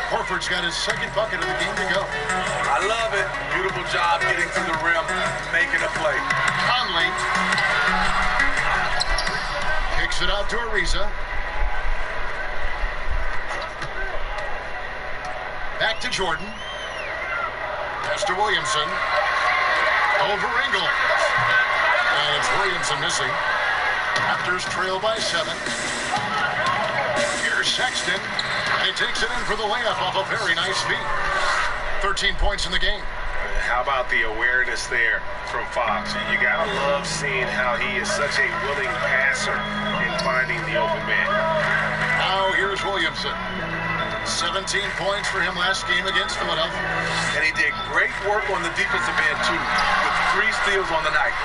S9: Horford's got his second bucket of the game to go.
S11: I love it. Beautiful job getting to the rim, making a play.
S9: Conley kicks it out to Ariza. Back to Jordan. Pass to Williamson. Over Ingles. And it's Williamson missing. Raptors trail by 7. Here's Sexton. And he takes it in for the layup off a very nice feed. 13 points in the game.
S7: How about the awareness there from Fox? You gotta love seeing how he is such a willing passer in finding the open man.
S9: Now here's Williamson. 17 points for him last game against Philadelphia.
S11: And he did great work on the defensive end, too, with 3 steals on the night.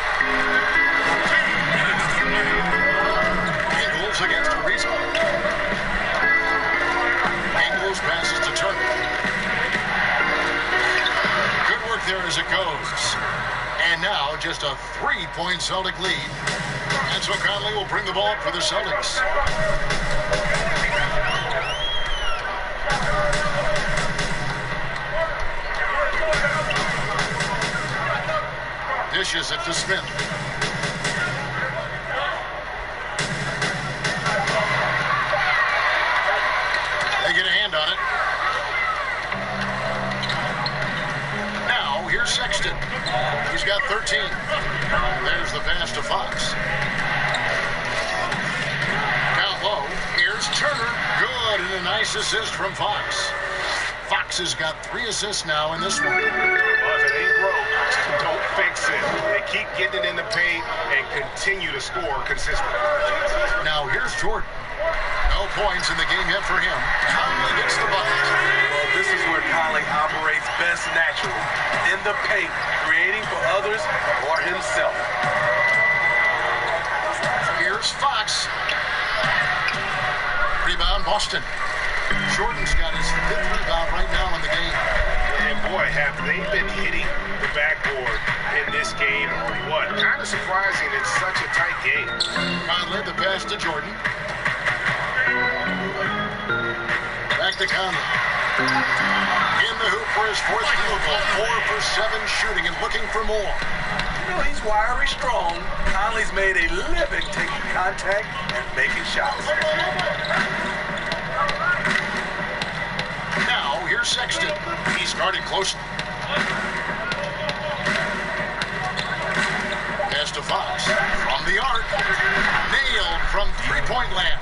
S9: Ingles against Ariza. Ingles passes to Turner. Good work there as it goes. And now just a 3-point Celtic lead. And so Conley will bring the ball up for the Celtics. Dishes it to Smith. They get a hand on it. Now, here's Sexton. He's got 13. There's the pass to Fox. Down low, here's Turner. Good, and a nice assist from Fox. Fox has got 3 assists now in this one.
S7: Well, if it ain't broke, don't fix it. They keep getting it in the paint and continue to score consistently.
S9: Now here's Jordan. No points in the game yet for him. Conley gets the bucket.
S11: Well, this is where Conley operates best naturally. In the paint, creating for others or himself.
S9: Here's Fox. Rebound, Boston. Jordan's got his 5th rebound right now in the game.
S7: And boy, have they been hitting the backboard in this game or what? Kind of surprising. It's such a tight game.
S9: Conley, the pass to Jordan. Back to Conley. In the hoop for his 4th field goal. 4 for 7 shooting and looking for more.
S11: You know, he's wiry strong. Conley's made a living taking contact and making shots.
S9: Now, here's Sexton. He's guarded closely. Pass to Fox. From the arc. Nailed from 3-point land.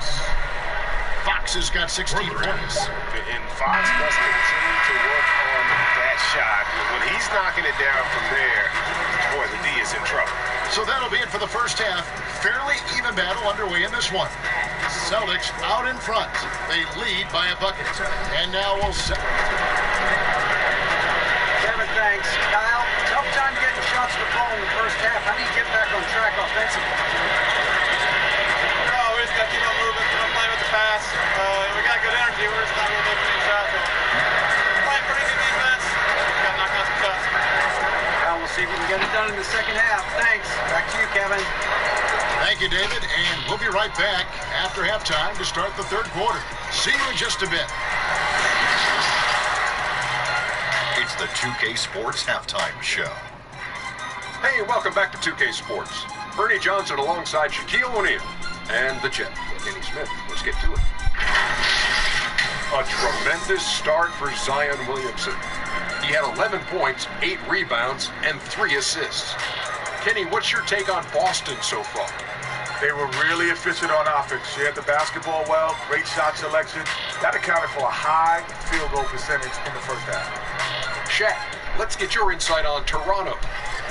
S9: Fox has got 16 points.
S7: And Fox must continue to work on that shot. When he's knocking it down from there, boy, the D is in trouble.
S9: So that'll be it for the first half. Fairly even battle underway in this one. Celtics out in front. They lead by a bucket. And now we'll set.
S14: Kevin, thanks. Kyle, tough time getting shots to fall in the first half. How do you get back on track offensively?
S16: We just got to keep on moving, playing with the pass. We got good energy. We're just not really making any shots. So playing pretty good defense. Got to knock out some shots.
S14: Well, we'll see if we can get it done in the second half. Thanks. Back to you, Kevin.
S9: Thank you, David, and we'll be right back after halftime to start the third quarter. See you in just a bit.
S17: It's the 2K Sports Halftime Show.
S10: Hey, welcome back to 2K Sports. Bernie Johnson alongside Shaquille O'Neal and the Jet, Kenny Smith. Let's get to it. A tremendous start for Zion Williamson. He had 11 points, 8 rebounds, and 3 assists. Kenny, what's your take on Boston so far?
S18: They were really efficient on offense. She had the basketball well, great shot selection. That accounted for a high field goal percentage in the first half.
S10: Shaq, let's get your insight on Toronto.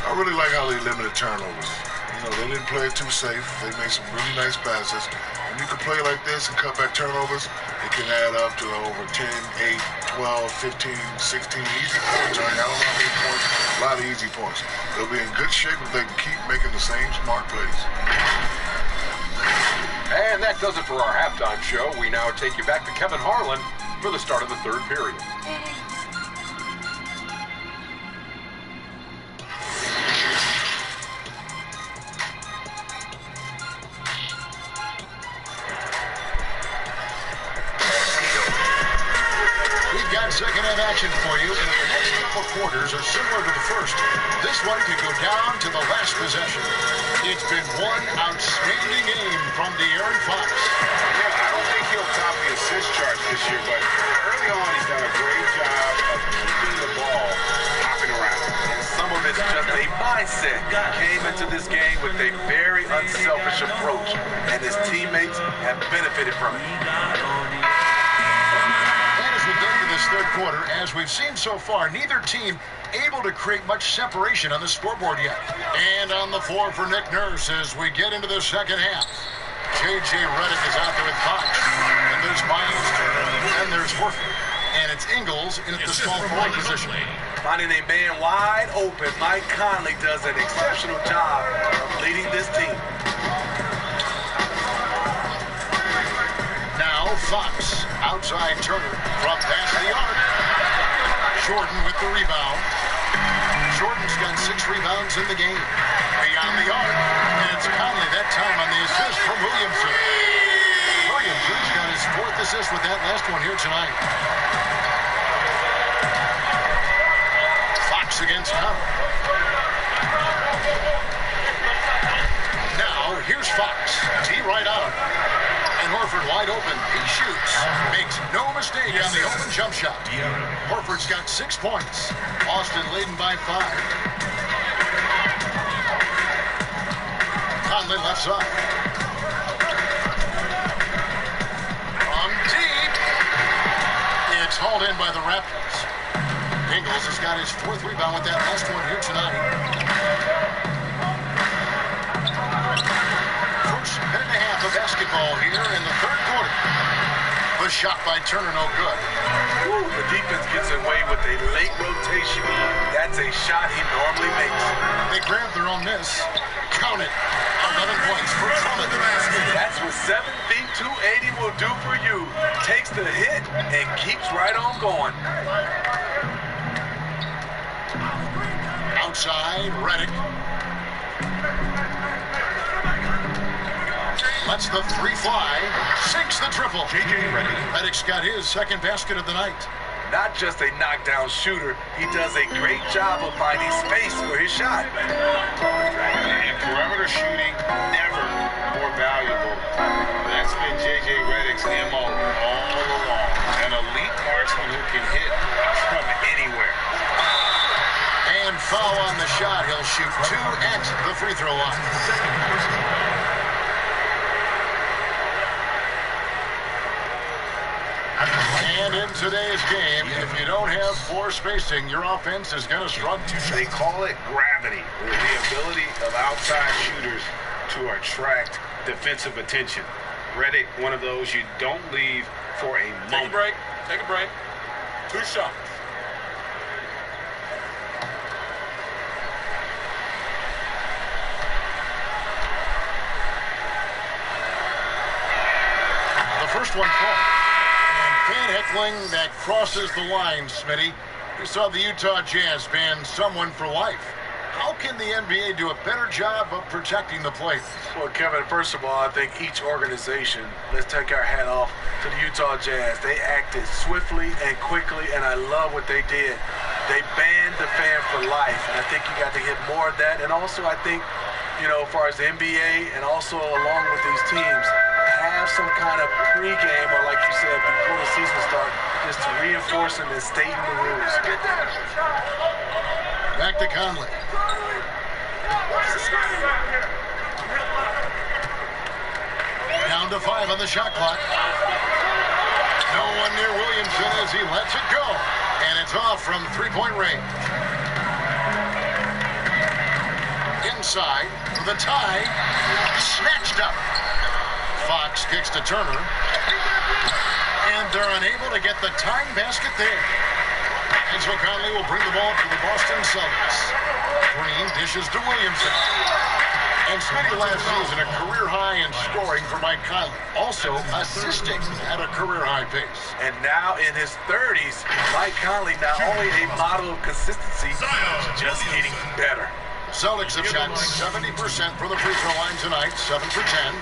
S12: I really like how they limited turnovers. You know, they didn't play it too safe. They made some really nice passes. When you can play like this and cut back turnovers, it can add up to over 10, 8, 12, 15, 16 easy points. I don't know how many points, a lot of easy points. They'll be in good shape if they can keep making the same smart plays.
S10: And that does it for our halftime show. We now take you back to Kevin Harlan for the start of the third period.
S9: Second half action for you, and if the next couple quarters are similar to the first, this one could go down to the last possession. It's been one outstanding game from De'Aaron Fox.
S5: Yeah, I don't think he'll top the assist charts this year, but early on he's done a great job of keeping the ball hopping around.
S11: And some of it's just a mindset. He came into this game with a very unselfish approach, and his teammates have benefited from it.
S9: This third quarter, as we've seen so far, neither team able to create much separation on the scoreboard yet. And on the floor for Nick Nurse as we get into the second half. J.J. Redick is out there with Fox. And there's Myers, and there's Horford. And it's Ingles in the small forward position.
S11: Finding a man wide open, Mike Conley does an exceptional job of leading this team.
S9: Now Fox, outside Turner, from past the arc. Jordan with the rebound. Jordan's got 6 rebounds in the game. Beyond the arc, and it's Conley that time on the assist from Williamson. Williamson's got his 4th assist with that last one here tonight. Fox against Conley. Now, here's Fox. T right out. And Horford wide open. He shoots. Makes no mistake on the open jump shot. Horford's got 6 points. Boston leading by 5. Conley left side. From deep. It's hauled in by the Raptors. Ingles has got his 4th rebound with that last one here tonight. First minute and a half of basketball here in the third quarter. The shot by Turner, no good.
S11: Woo, the defense gets away with a late rotation. That's a shot he normally makes.
S9: They grab their own miss. Count it. 11 points for Drummond.
S11: That's what 7 feet 280 will do for you. Takes the hit and keeps right on going.
S9: Outside, Redick. Lets the 3 fly. Sinks the triple. J.J. Redick. Redick's got his 2nd basket of the night.
S11: Not just a knockdown shooter, he does a great job of finding space for his shot.
S5: And perimeter shooting, never more valuable. That's been J.J. Redick's MO all along. An elite marksman who can hit from anywhere.
S9: And foul on the shot. He'll shoot 2 at the free throw line. And in today's game, if you don't have floor spacing, your offense is going to struggle.
S5: They call it gravity, or the ability of outside shooters to attract defensive attention. Redick, one of those you don't leave for a moment.
S13: Take a break. Take a break. 2 shots.
S9: The first one caught. Fan heckling that crosses the line, Smitty. We saw the Utah Jazz ban someone for life. How can the NBA do a better job of protecting the players?
S11: Well, Kevin, first of all, I think each organization, let's take our hat off to the Utah Jazz. They acted swiftly and quickly, and I love what they did. They banned the fan for life, and I think you got to hit more of that. And also, I think, you know, as far as the NBA and also along with these teams, have some kind of pregame or, like you said, before the season starts, just to reinforce and stating the rules.
S9: Back to Conley. Down to 5 on the shot clock. No one near Williamson as he lets it go. And it's off from three-point range. Inside for the tie. Snatched up. Fox kicks to Turner. And they're unable to get the tying basket there. And so Conley will bring the ball to the Boston Celtics. Green dishes to Williamson. And Smitty last season a career high in scoring for Mike Conley. Also assisting at a career high pace.
S11: And now in his 30s, Mike Conley not only a model of consistency, just getting better.
S9: Celtics have shot 70% from the free throw line tonight, 7 for 10.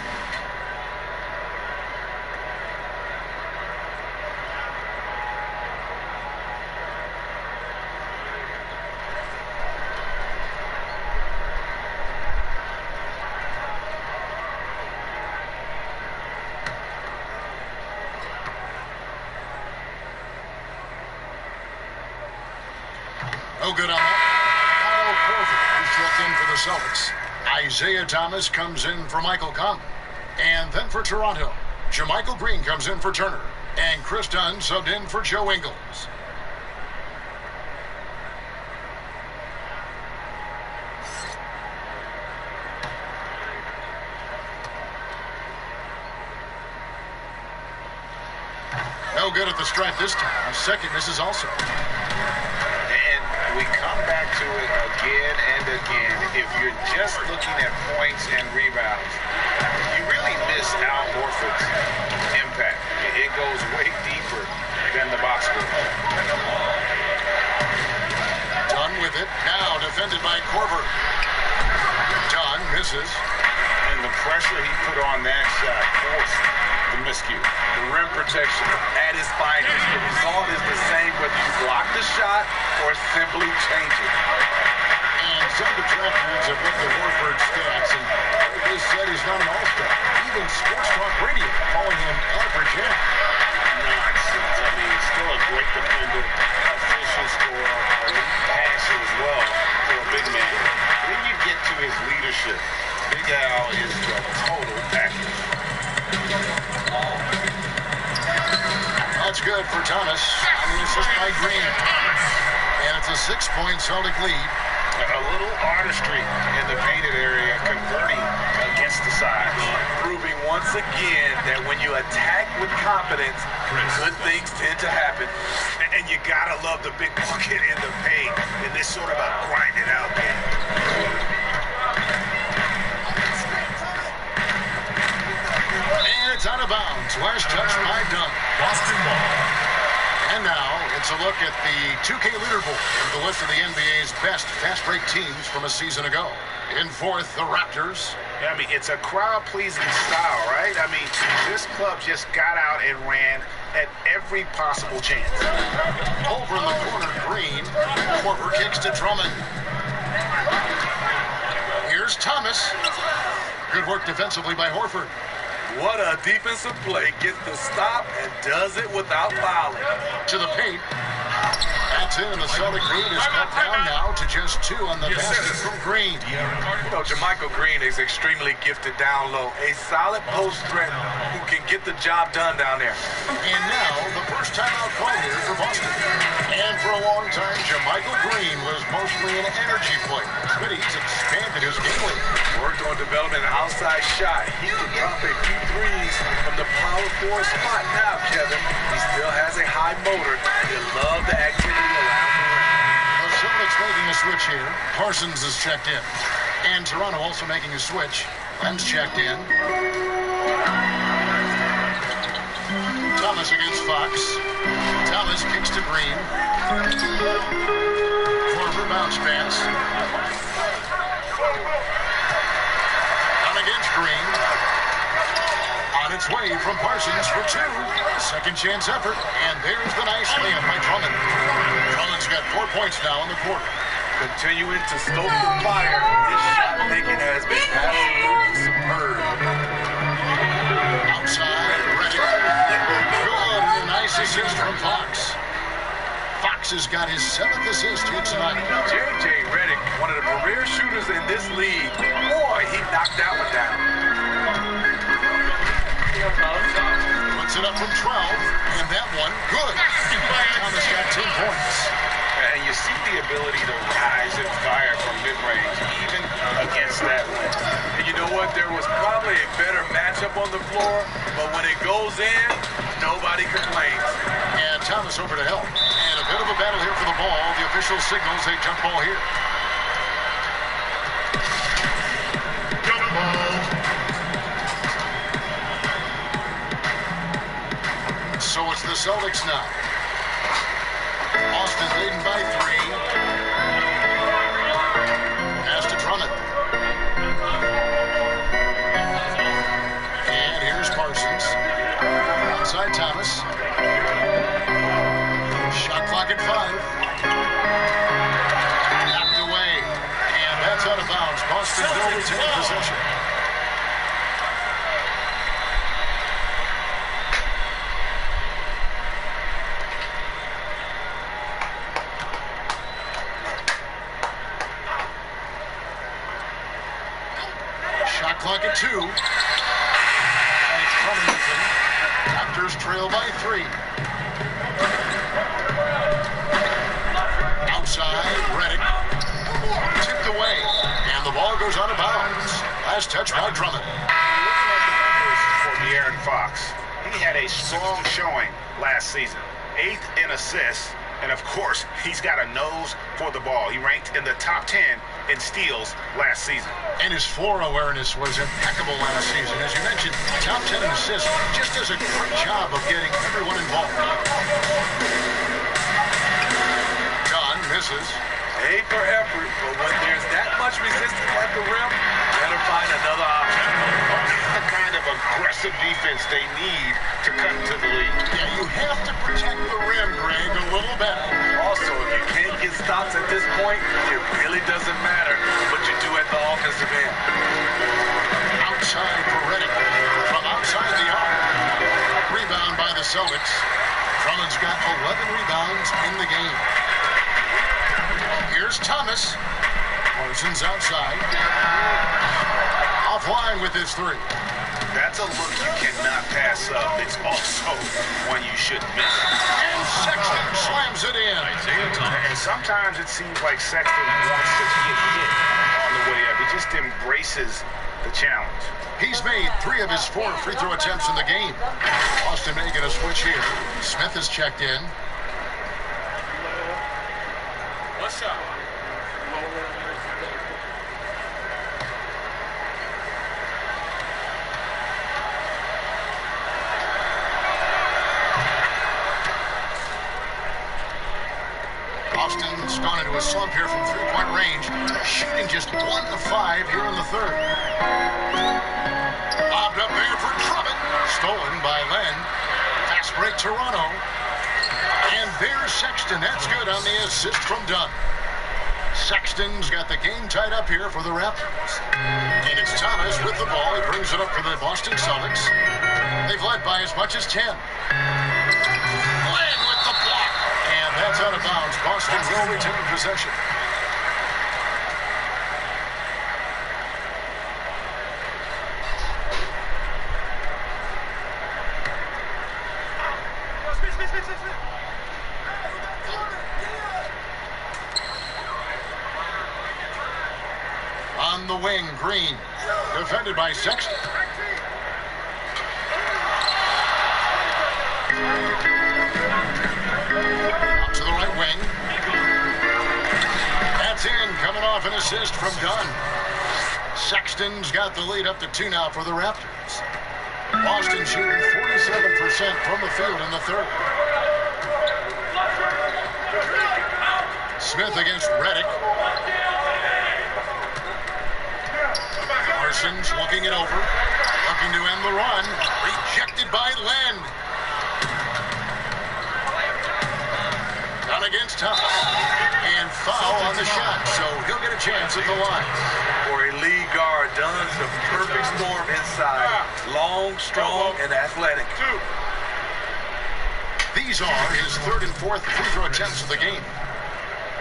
S9: No good on that. Kyle Korver is checked in for the Celtics. Isaiah Thomas comes in for Michael Conley. And then for Toronto, JaMychal Green comes in for Turner. And Chris Dunn subbed in for Joe Ingles. No good at the stripe this time. Second misses also.
S5: We come back to it again and again. If you're just looking at points and rebounds, you really miss Al Horford's impact. It goes way deeper than the box score.
S9: Dunn with it. Now defended by Korver. Dunn misses.
S5: And the pressure he put on that shot forced the miscue.
S11: The rim protection at its finest. The result is the same whether you block the shot or simply change it.
S9: And some detractors have looked at Horford's stats, and they said he's not an all-star. Even Sports Talk Radio calling him average in.
S5: Nonsense. I mean, still a great defender, efficient scorer, elite passer as well for a big man. When you get to his leadership, Big Al is the total package.
S9: That's good for Thomas. On the assist by Green. And it's a 6-point Celtic lead.
S5: A little artistry in the painted area, converting against the sides.
S11: Proving once again that when you attack with confidence, good things tend to happen.
S5: And you gotta love the big bucket in the paint in this sort of a grinded out game.
S9: And it's out of bounds. Last touch by Dunn.
S15: Boston ball.
S9: And now it's a look at the 2K leaderboard with the list of the NBA's best fast break teams from a season ago. In fourth, the Raptors.
S5: I mean, it's a crowd-pleasing style, right? I mean, this club just got out and ran at every possible chance.
S9: Over in the corner, Green. Korver kicks to Drummond. Here's Thomas. Good work defensively by Horford.
S11: What a defensive play. Gets the stop and does it without fouling.
S9: To the paint. That's in, and the Celtic lead is cut down now to just 2 on the basket from Green.
S11: You know, JaMychal Green is extremely gifted down low. A solid post threat who can get the job done down there.
S9: And now, the first timeout call here for Boston. And for a long time, JaMychal Green was mostly an energy player. But he's expanded his game lead.
S11: Worked on developing an outside shot. He can drop a few threes from the power forward spot now, Kevin. He still has a high motor. You love the activity around the rim.
S9: The Celtics making a switch here. Parsons is checked in. And Toronto also making a switch. Len's checked in. Thomas against Fox. Thomas kicks to Green. Korver bounce pass. way from Parsons for two. Second chance effort, and there's the nice layup by Drummond. Drummond's got 4 points now in the quarter.
S11: Continuing to stoke the fire. His shot making has been absolutely superb.
S9: Outside, Redick. Good, and a nice assist from Fox. Fox has got his 7th assist here tonight.
S11: J.J. Redick, one of the premier shooters in this league. Boy, he knocked that one down.
S9: Puts it up from 12, and that one, good. Thomas got 10 points.
S5: And you see the ability to rise and fire from mid-range, even against that wind.
S11: And you know what? There was probably a better matchup on the floor, but when it goes in, nobody complains.
S9: And Thomas over to help. And a bit of a battle here for the ball. The official signals a jump ball here. Jump ball. So it's the Celtics now. Austin leading by 3. Pass to Drummond. And here's Parsons. Outside Thomas. Shot clock at 5. Knocked away. And that's out of bounds. Boston will retain possession. Shot clock at 2. That's Covington. Raptors trail by 3. Outside, Redick. Tipped away. And the ball goes out of bounds. Last touch by Drummond.
S5: For De'Aaron Fox, he had a strong showing last season. 8th in assists. And of course, he's got a nose for the ball. He ranked in the top 10 in steals last season.
S9: And his floor awareness was impeccable last season. As you mentioned, top 10 in assists, just does a great job of getting everyone involved. John misses.
S11: A for effort, but when there's that much resistance at the rim, better find another option.
S5: The kind of aggressive defense they need to cut into the league.
S9: Yeah, you have to protect the rim, Greg, a little better.
S11: Also, if you can't get stops at this point, it really doesn't matter what you do at the offensive end.
S9: Outside for Redick. From outside the arc. Rebound by the Celtics. Drummond's got 11 rebounds in the game. Here's Thomas. Parsons outside. Offline with his 3.
S5: That's a look you cannot pass up. It's also one you shouldn't miss.
S9: And Sexton slams it in.
S5: And sometimes it seems like Sexton wants to get hit on the way up. He just embraces the challenge.
S9: He's made 3 of his 4 free throw attempts in the game. Austin making a switch here. Smith is checked in.
S13: What's up?
S9: Austin's gone into a slump here from 3-point range, shooting just 1 of 5 here in the third. Bobbed up there for Drummond, stolen by Len. Fast break Toronto. And there's Sexton. That's good on the assist from Dunn. Sexton's got the game tied up here for the Raptors. And it's Thomas with the ball. He brings it up for the Boston Celtics. They've led by as much as 10. Len with the block. And that's out of bounds. Boston will retain possession. On the wing, Green. Defended by Sexton. Up to the right wing. That's in. Coming off an assist from Dunn. Sexton's got the lead up to 2 now for the Raptors. Boston shooting 47% from the field in the third. Smith against Redick. Parsons looking it over. Looking to end the run. Rejected by Len. Done against Thomas. And foul on the shot, so he'll get a chance at the line.
S11: For a lead guard, Dunn's the perfect storm inside. Long, strong, and athletic.
S9: These are his third and fourth free throw attempts of the game.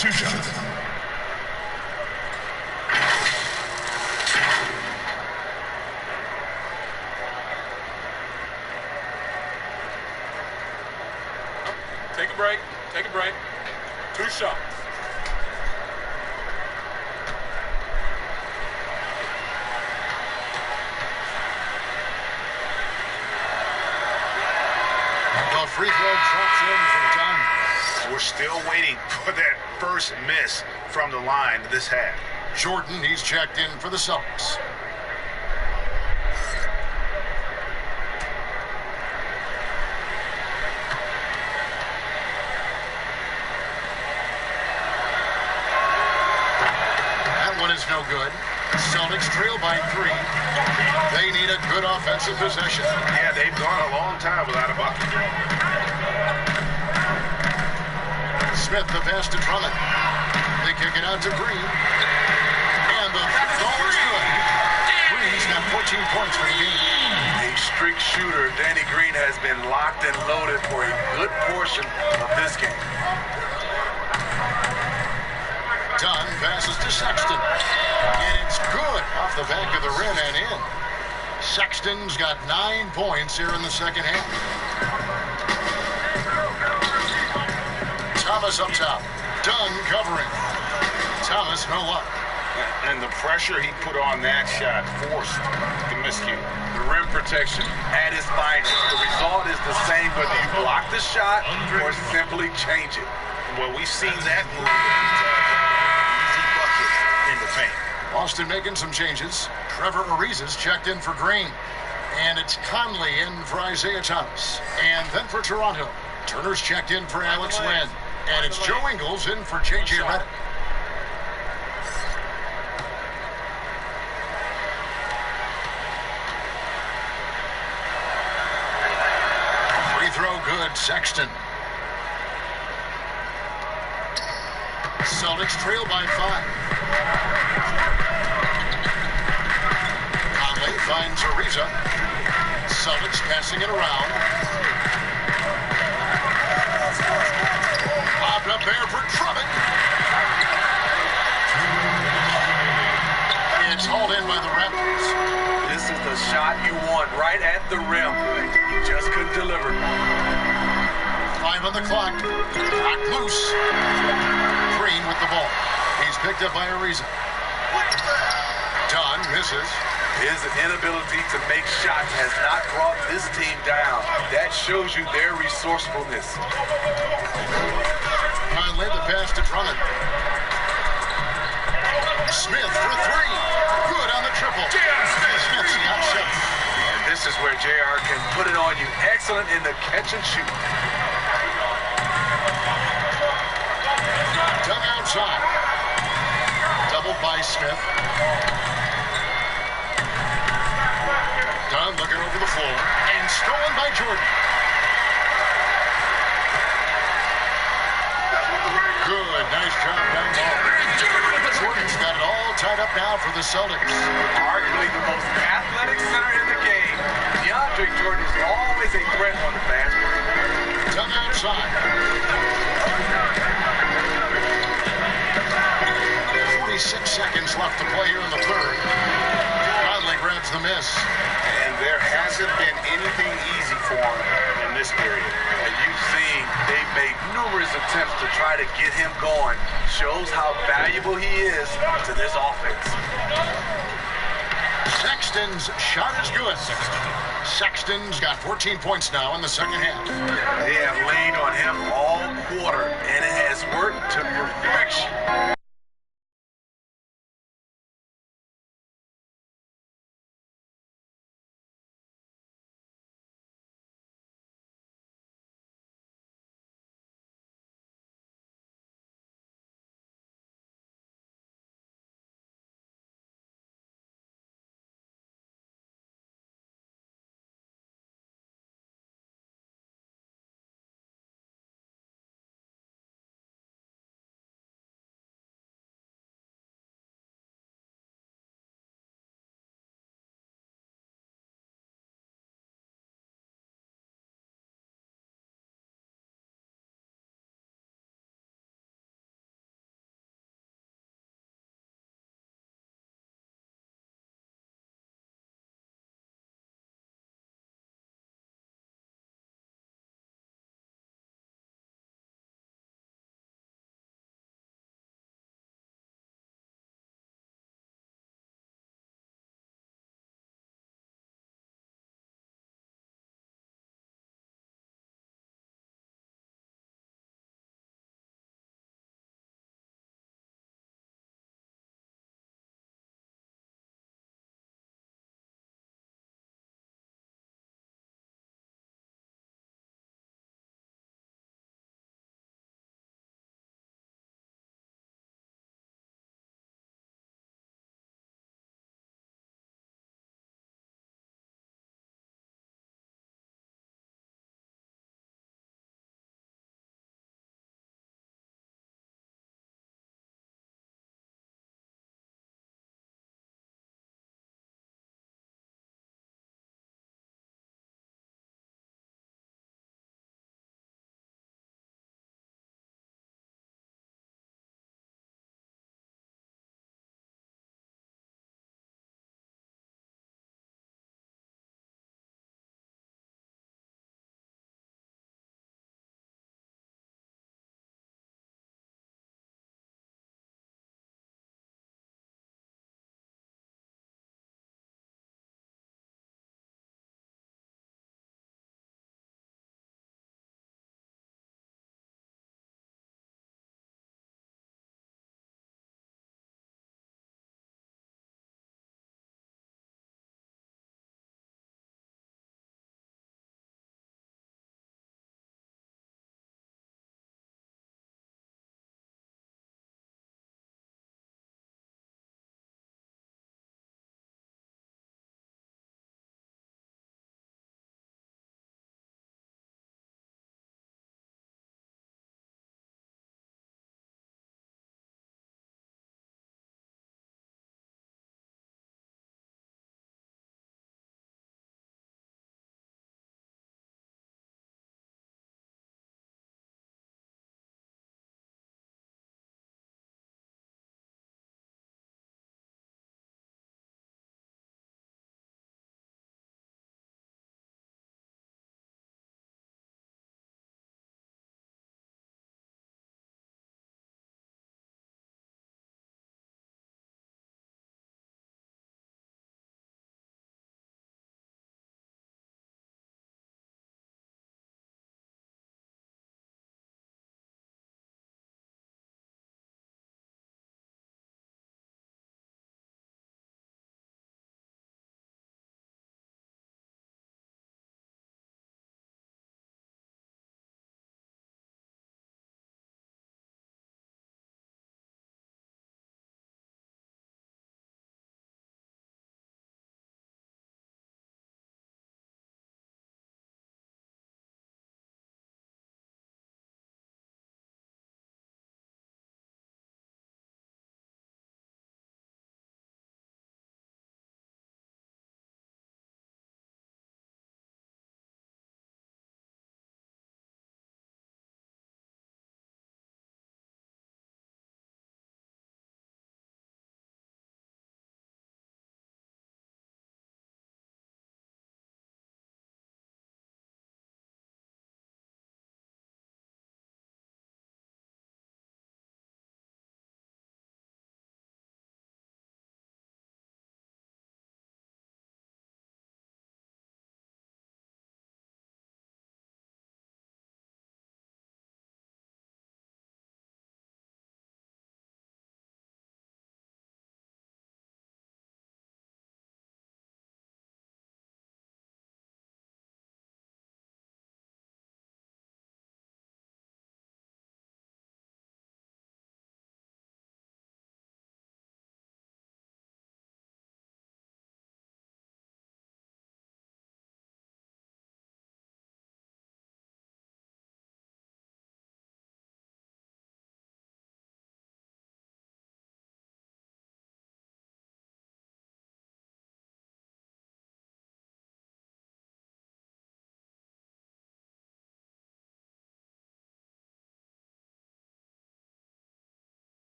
S15: 2 shots.
S13: Take a break. Take a break. 2 shots.
S9: The free throw drops in for Dunn.
S7: We're still waiting for that first miss from the line this half.
S9: Jordan, he's checked in for the Celtics. That one is no good. Celtics trail by 3. They need a good offensive possession.
S7: Yeah, they've gone a long time without a bucket.
S9: Smith, the pass to Drummond. They kick it out to Green. And the ball is good. Green's got 14 points for the game.
S11: A strict shooter, Danny Green has been locked and loaded for a good portion of this game.
S9: Dunn passes to Sexton. And it's good off the back of the rim and in. Sexton's got 9 points here in the second half. Thomas up top. Dunn covering. Thomas, no luck.
S7: And the pressure he put on that shot forced the miscue.
S11: The rim protection at his finest. The result is the same whether you block the shot or simply change it.
S7: Well, we've seen that move. Easy bucket in the paint.
S9: Austin making some changes. Trevor Ariza's checked in for Green. And it's Conley in for Isaiah Thomas. And then for Toronto, Turner's checked in for Alex Len. And it's Joe Ingles in for J.J. Redick. Free throw good, Sexton. Celtics trail by 5. Conley finds Ariza. Celtics passing it around. Popped up there for Drummond. It's hauled in by the Raptors.
S11: This is the shot you want right at the rim. You just couldn't deliver.
S9: 5 on the clock. Clock loose. Green with the ball. He's picked up by Ariza. Dunn misses.
S11: His inability to make shots has not brought this team down. That shows you their resourcefulness.
S9: Conley the pass to Drummond. Smith for 3. Good on the triple. Smith's got 7.
S11: And this is where JR can put it on you. Excellent in the catch and shoot.
S9: Dug outside. Doubled by Smith. Dunn looking over the floor. And stolen by Jordan. Good. Nice job down ball. Jordan's got it all tied up now for the Celtics.
S11: Arguably the most athletic center in the game. DeAndre Jordan is always a threat on the basket.
S9: Dug outside. 46 seconds left to play here in the third. Conley grabs the miss.
S7: And there hasn't been anything easy for him in this period.
S11: And you've seen they've made numerous attempts to try to get him going. Shows how valuable he is to this offense.
S9: Sexton's shot is good. Sexton's got 14 points now in the second half.
S11: They have leaned on him all quarter, and it has worked to perfection.